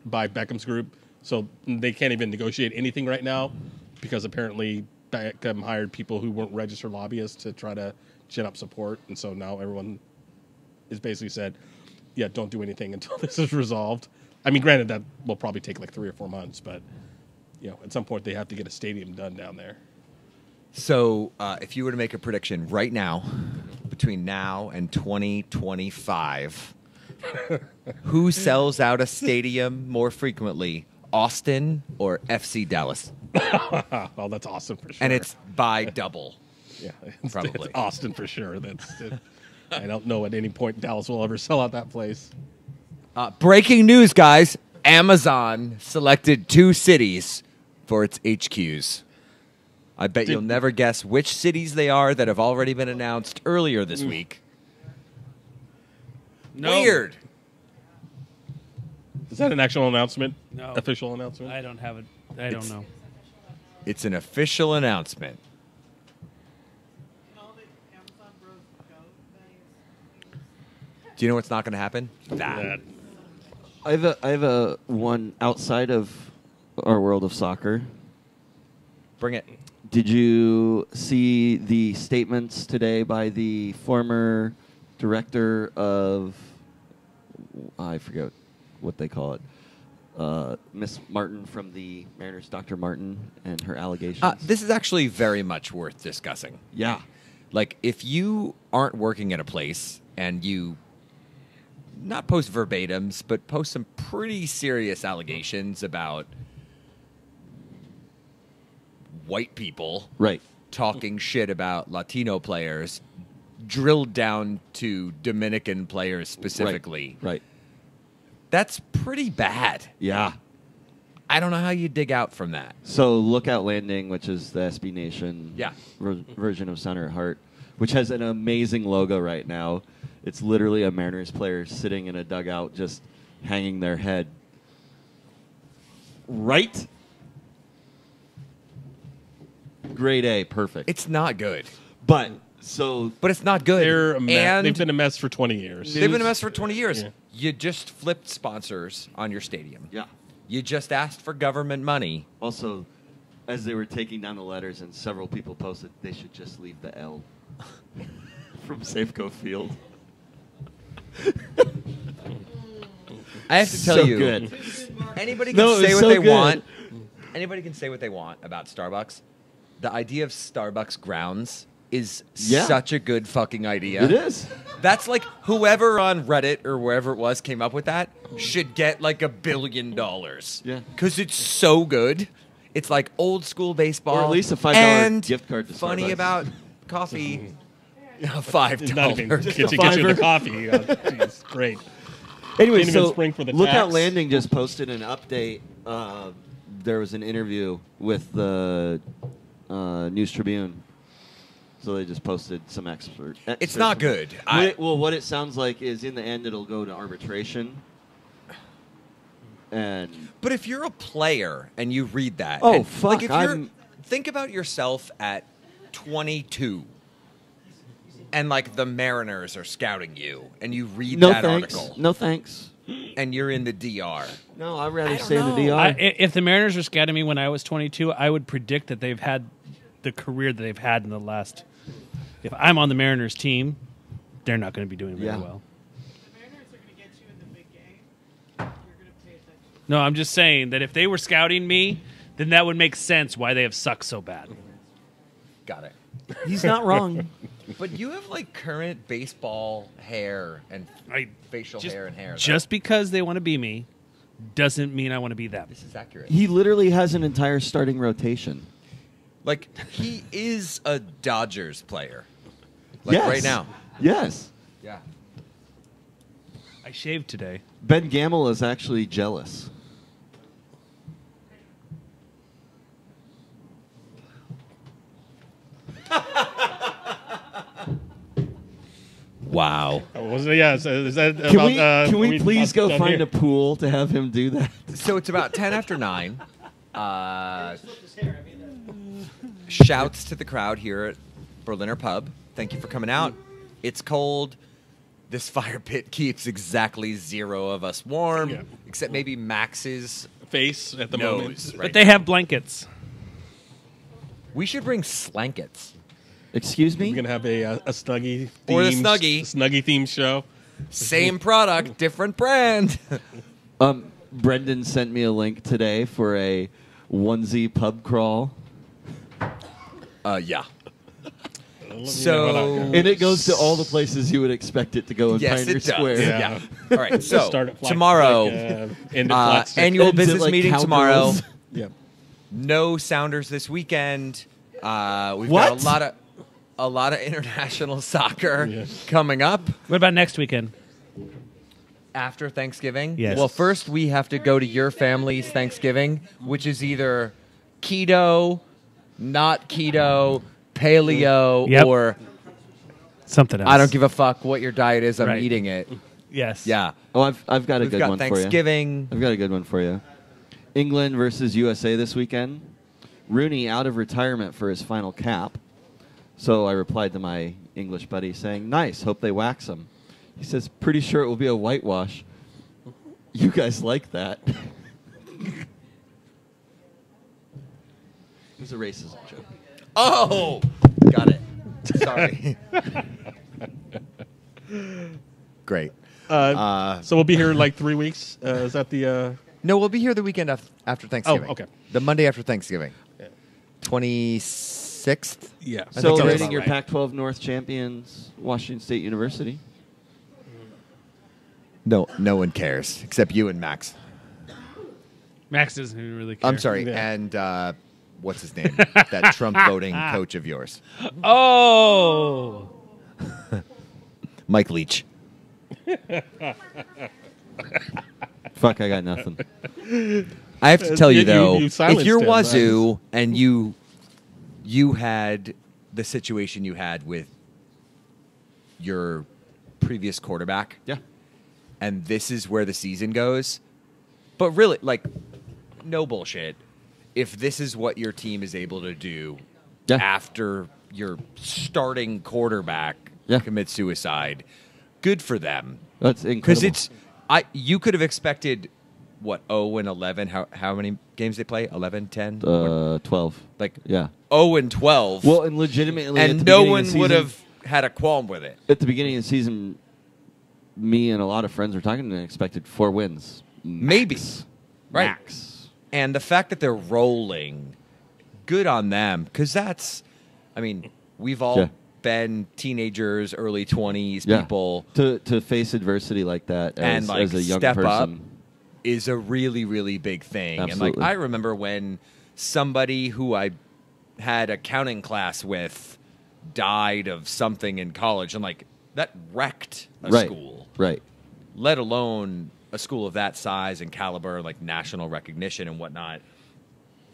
by Beckham's group. So they can't even negotiate anything right now because apparently Beckham hired people who weren't registered lobbyists to try to gin up support. And so now everyone is basically said, yeah, don't do anything until this is resolved. I mean, granted, that will probably take like 3 or 4 months, but at some point they have to get a stadium done down there. So if you were to make a prediction right now, between now and 2025, who sells out a stadium more frequently, Austin or FC Dallas? Oh, that's awesome for sure. And it's by double. yeah, probably. it's Austin for sure. I don't know at any point Dallas will ever sell out that place. Breaking news, guys. Amazon selected 2 cities for its HQs. I bet you'll never guess which cities they are that have already been announced earlier this week. No. Weird. Is that an actual announcement? No. Official announcement? I don't have it. I don't know. It's an official announcement. Do you know what's not going to happen? That. I have a one outside of our world of soccer. Bring it. Did you see the statements today by the former director of, I forget what they call it, Miss Martin from the Mariners, Dr. Martin, and her allegations? This is actually very much worth discussing. Yeah. Like, if you aren't working at a place and you not post verbatims, but post some pretty serious allegations about white people Right. talking shit about Latino players, drilled down to Dominican players specifically. Right. That's pretty bad. Yeah. I don't know how you dig out from that. So Lookout Landing, which is the SB Nation Yeah. version of Center at Heart, which has an amazing logo right now. It's literally a Mariners player sitting in a dugout just hanging their head. Right? Grade A, perfect. It's not good. but But it's not good. They're a mess. And They've been a mess for 20 years. they've been a mess for 20 years. Yeah. You just flipped sponsors on your stadium. yeah. You just asked for government money. Also, as they were taking down the letters, and several people posted, they should just leave the L from Safeco Field. I have to tell So you, good. anybody can No, say it's what so they good. want. Anybody can say what they want about Starbucks. The idea of Starbucks grounds is Yeah. such a good fucking idea. It is. That's like whoever on Reddit or wherever it was came up with that should get like $1 billion. Yeah. Because it's so good. It's like old school baseball. Or at least a $5 and gift card to funny Starbucks. about coffee. $5. Not even gets Just a you the $5. coffee. Jeez, great. Anyway, Can't even so spring for the Lookout tax. Landing just posted an update. There was an interview with the News Tribune. So they just posted some expert. It's not good. What it sounds like is in the end it'll go to arbitration. And But if you're a player and you read that, Oh, and, fuck, Like if you're, I'm- think about yourself at 22, and like the Mariners are scouting you, and you read no that thanks. article, No thanks. and you're in the DR. No, I'd rather I don't stay in the know. DR. If the Mariners were scouting me when I was 22, I would predict that they've had the career that they've had in the last. If I'm on the Mariners team, they're not going to be doing very Yeah. well. The Mariners are going to get you in the big game. You're going to pay attention. No, I'm just saying that if they were scouting me, then that would make sense why they have sucked so bad. Got it. He's not wrong. But you have like current baseball hair and facial just- hair and hair. Just because they want to be me doesn't mean I want to be them. This is accurate. He literally has an entire starting rotation. Like he is a Dodgers player. Like Yes. right now. Yes. Yeah. I shaved today. Ben Gamel is actually jealous. Wow. Was it, yeah, is that Can about, we, can we please go done find here? a pool to have him do that? So it's about 10 after 9. Shouts to the crowd here at Berliner Pub. Thank you for coming out. It's cold. This fire pit keeps exactly 0 of us warm, Yeah. except maybe Max's face at the nose. moment? Right But they have blankets. We should bring slankets. Excuse We're me? gonna have a Snuggie Or the themed- Snuggie. Snuggie themed show. Same product, different brand. Brendan sent me a link today for a onesie pub crawl. Yeah. So So And it goes to all the places you would expect it to go in yes, Pioneer it does. Square. Yeah. All right. So Start at Flag- tomorrow, end at Flag Stick. annual Ends at, business like, meeting Cowgirls. tomorrow. Yeah. No Sounders this weekend. We've got What? a lot of international soccer Yeah. coming up. What about next weekend? After Thanksgiving? Yes. Well, first we have to go to your family's Thanksgiving, which is either keto, not keto, paleo, Yep. or Something else. I don't give a fuck what your diet is. I'm Right. eating it. Yes. Yeah. Oh, I've got a We've good got one for you. Thanksgiving. I've got a good one for you. England versus USA this weekend. Rooney out of retirement for his final cap. So I replied to my English buddy saying, "Nice, hope they wax him." He says, "Pretty sure it will be a whitewash." You guys like that? It was a racism joke. Oh, got it. Sorry. Great. So we'll be here in like 3 weeks. Is that the? No, we'll be here the weekend after Thanksgiving. okay. The Monday after Thanksgiving. 26th? Yeah. I think Celebrating that's about your right. Pac-12 North champions, Washington State University. No one cares except you and Max. Max doesn't even really care. I'm sorry. Yeah. And what's his name? That Trump voting coach of yours. Oh. Mike Leach. Fuck, I got nothing. I have to tell you, You though, silenced if you're him. Wazoo and you had the situation you had with your previous quarterback, Yeah. and this is where the season goes, but really, like, no bullshit. If this is what your team is able to do Yeah. after your starting quarterback Yeah. commits suicide, good for them. That's incredible. Because you could have expected, what, 0-11? How many games they play? 11, 10? 12. Like, Yeah. 0-12. Well, and legitimately, at the and no beginning one of the would season- have had a qualm with it. At the beginning of the season, me and a lot of friends were talking and expected 4 wins. Maybe. Max. Right. Max. And the fact that they're rolling, good on them. Because that's, I mean, we've all Yeah. been teenagers, early 20s Yeah. people, To face adversity like that and like as a young step person. up is a really, really big thing. Absolutely. And like I remember when somebody who I had accounting class with died of something in college, and like that wrecked a Right. school, Right. let alone a school of that size and caliber, like national recognition and whatnot.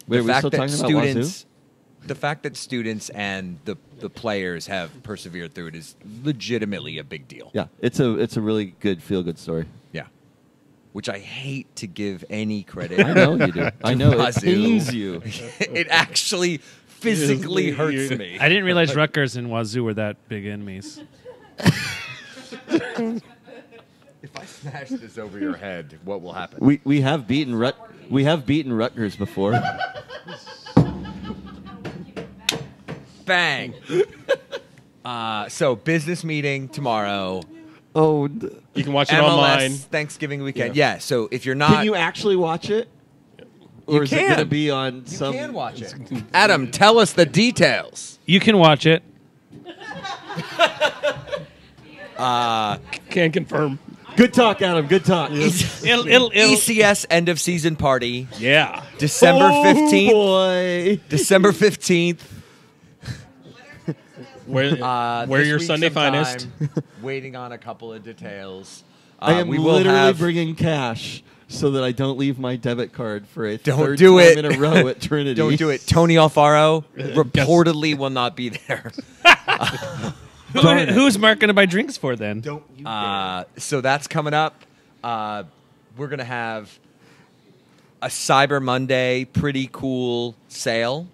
Wait, are we still talking about Wazoo? The fact that students and the players have persevered through it is legitimately a big deal. Yeah, it's a really good feel-good story. Yeah. Which I hate to give any credit. I know you do. I know it Wazoo. pains you. It actually physically hurts me. I didn't realize Rutgers and Wazoo were that big enemies. If I smash this over your head, what will happen? We have beaten Rutgers before. Bang. So business meeting tomorrow. Oh, You can watch it MLS online. Thanksgiving weekend. Yeah. Yeah. So if you're not, can you actually watch it? Or is it can. going to be on you some? can watch it. Adam, tell us the details. You can watch it. Can't confirm. Good talk, Adam. Good talk. It'll ECS end of season party, Yeah. December Oh, 15th. boy. December 15th. Where This your week Sunday sometime, finest. Waiting on a couple of details. I am we will literally have, bringing cash so that I don't leave my debit card for a Don't third do time it. in a row at Trinity. Don't do it. Tony Alfaro reportedly will not be there. Who's Mark going to buy drinks for then? Don't you So that's coming up. We're going to have a Cyber Monday pretty cool sale.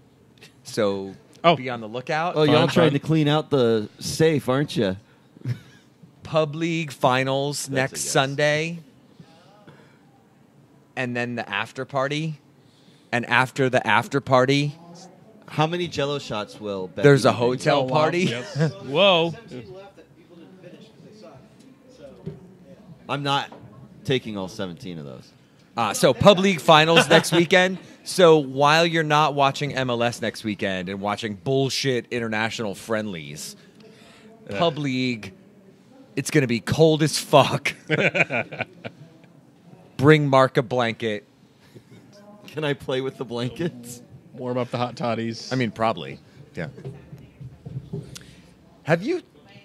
So be on the lookout. Oh, y'all Fun. trying to clean out the safe, aren't you? Pub League Finals a next yes. Sunday. And then the after party. And after the after party, How many Jello shots will? Becky there's a be making? hotel party. Yes. Whoa. Games left that people didn't finish because they suck. So, yeah. I'm not taking all 17 of those. So Pub League Finals next weekend. So while you're not watching MLS next weekend and watching bullshit international friendlies, Pub League, it's going to be cold as fuck. Bring Mark a blanket. Can I play with the blankets? Warm up the hot toddies. I mean, probably. Yeah.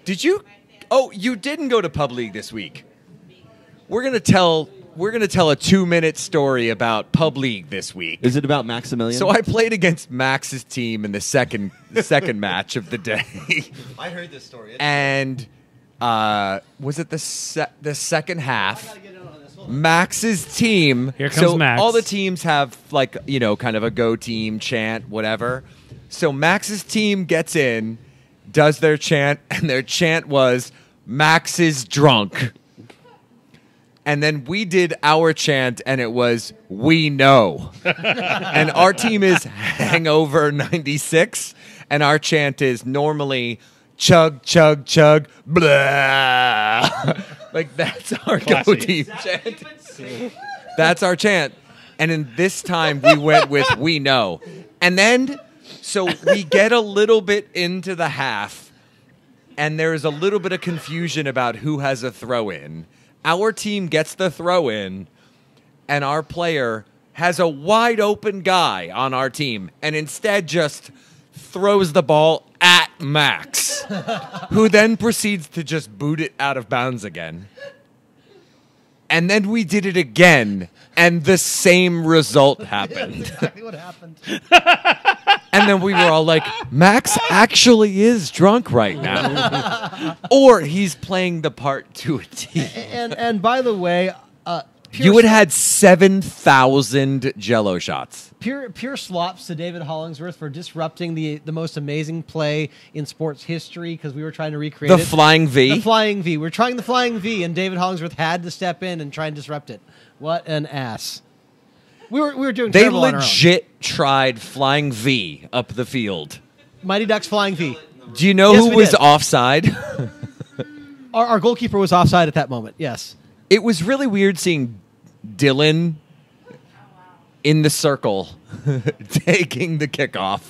Did you? Oh, you didn't go to Pub League this week. we're gonna tell a 2-minute story about Pub League this week. Is it about Maximilian? So I played against Max's team in the second match of the day. I heard this story. And was it the second half? Max's team. Here comes so Max. All the teams have like kind of a go team chant, whatever. So Max's team gets in, does their chant, and their chant was Max is drunk. And then we did our chant, and it was we know. And our team is Hangover 96, and our chant is normally chug, chug, chug, blah. Like, that's our go-team chant. That's our chant. And in this time, we went with we know. And then, so we get a little bit into the half, and there's a little bit of confusion about who has a throw-in. Our team gets the throw-in, and our player has a wide-open guy on our team, and instead just throws the ball at Max, who then proceeds to just boot it out of bounds again. And then we did it again, and the same result happened. Exactly what happened. And then we were all like, Max actually is drunk right now. Or he's playing the part to a T. And by the way, You would have had 7,000 Jello shots. Pure slops to David Hollingsworth for disrupting the most amazing play in sports history because we were trying to recreate The flying V? The flying V. We're trying the flying V, and David Hollingsworth had to step in and try and disrupt it. What an ass. We were doing They terrible on our own. legit tried flying V up the field. Mighty Ducks flying V. Do you know Yes, who we was did. offside? Our goalkeeper was offside at that moment, yes. It was really weird seeing Dylan in the circle taking the kickoff.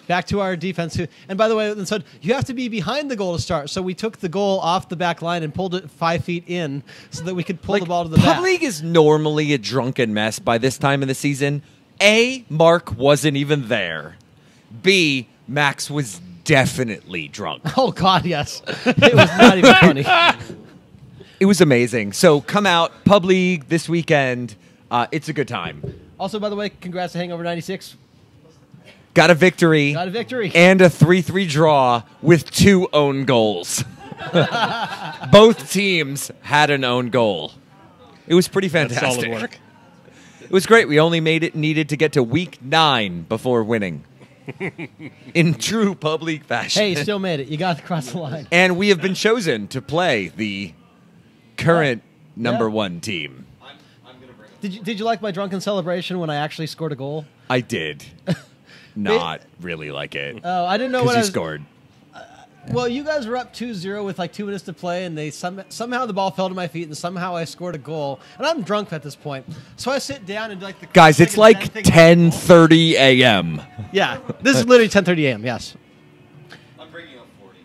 Back to our defense. And by the way, so you have to be behind the goal to start. So we took the goal off the back line and pulled it 5 feet in so that we could pull the ball to the back. Pub League is normally a drunken mess by this time of the season. A, Mark wasn't even there. B, Max was definitely drunk. Oh, God, yes. It was not even funny. It was amazing. So come out, Pub League this weekend. It's a good time. Also, by the way, congrats to Hangover 96. Got a victory. Got a victory. And a 3-3 draw with 2 own goals. Both teams had an own goal. It was pretty That's fantastic. solid work. It was great. We only needed to get to week 9 before winning. In true Pub League fashion. Hey, you still made it. You got across the line. And we have been chosen to play the current number Yeah. 1 team. Did you like my drunken celebration when I actually scored a goal? I did not really like it. Oh, I didn't know Because what you I was... scored. Well, you guys were up 2-0 with like 2 minutes to play, and they somehow the ball fell to my feet, and somehow I scored a goal. And I'm drunk at this point, so I sit down and do like the Guys, it's like thing. 10:30 a.m. Yeah, this is literally 10:30 a.m. Yes. I'm bringing up 40.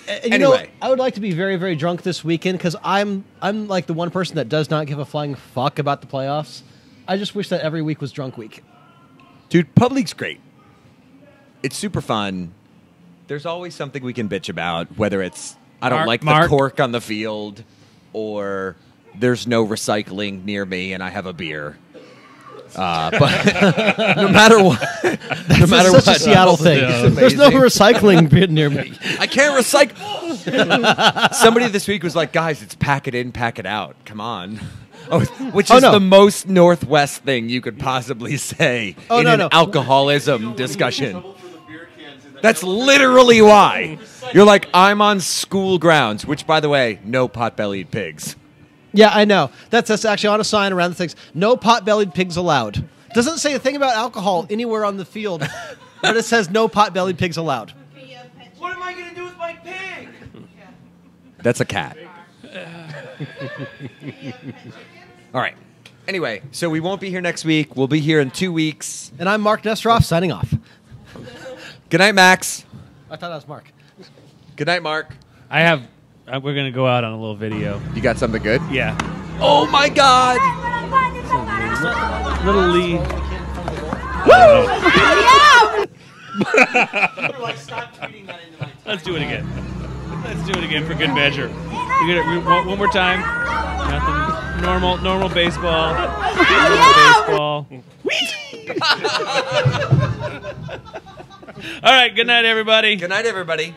And you know, Anyway. I would like to be very, very drunk this weekend because I'm like the one person that does not give a flying fuck about the playoffs. I just wish that every week was drunk week. Dude, Pub League's great. It's super fun. There's always something we can bitch about, whether it's I don't like Mark. the cork on the field or there's no recycling near me and I have a beer. But no matter what, no matter Such what, a Seattle thing. It's There's no amazing. recycling bin near me. I can't recycle. Somebody this week was like, guys, it's pack it in, pack it out. Come on. Oh, which is no. the most Northwest thing you could possibly say in no, an no. alcoholism discussion. That's literally why. You're like, I'm on school grounds, which, by the way, no pot-bellied pigs. Yeah, I know. That's actually on a sign around the things. No pot-bellied pigs allowed. Doesn't say a thing about alcohol anywhere on the field, but it says no pot-bellied pigs allowed. What am I going to do with my pig? That's a cat. All right. Anyway, so we won't be here next week. We'll be here in 2 weeks. And I'm Mark Nestroff signing off. Good night, Max. I thought that was Mark. Good night, Mark. I have. We're gonna go out on a little video. You got something good? Yeah, Oh, my God. little Lee. Let's do it again. Let's do it again for good measure. One more time. Nothing. Normal baseball. Normal baseball. All right. Good night, everybody. Good night, everybody.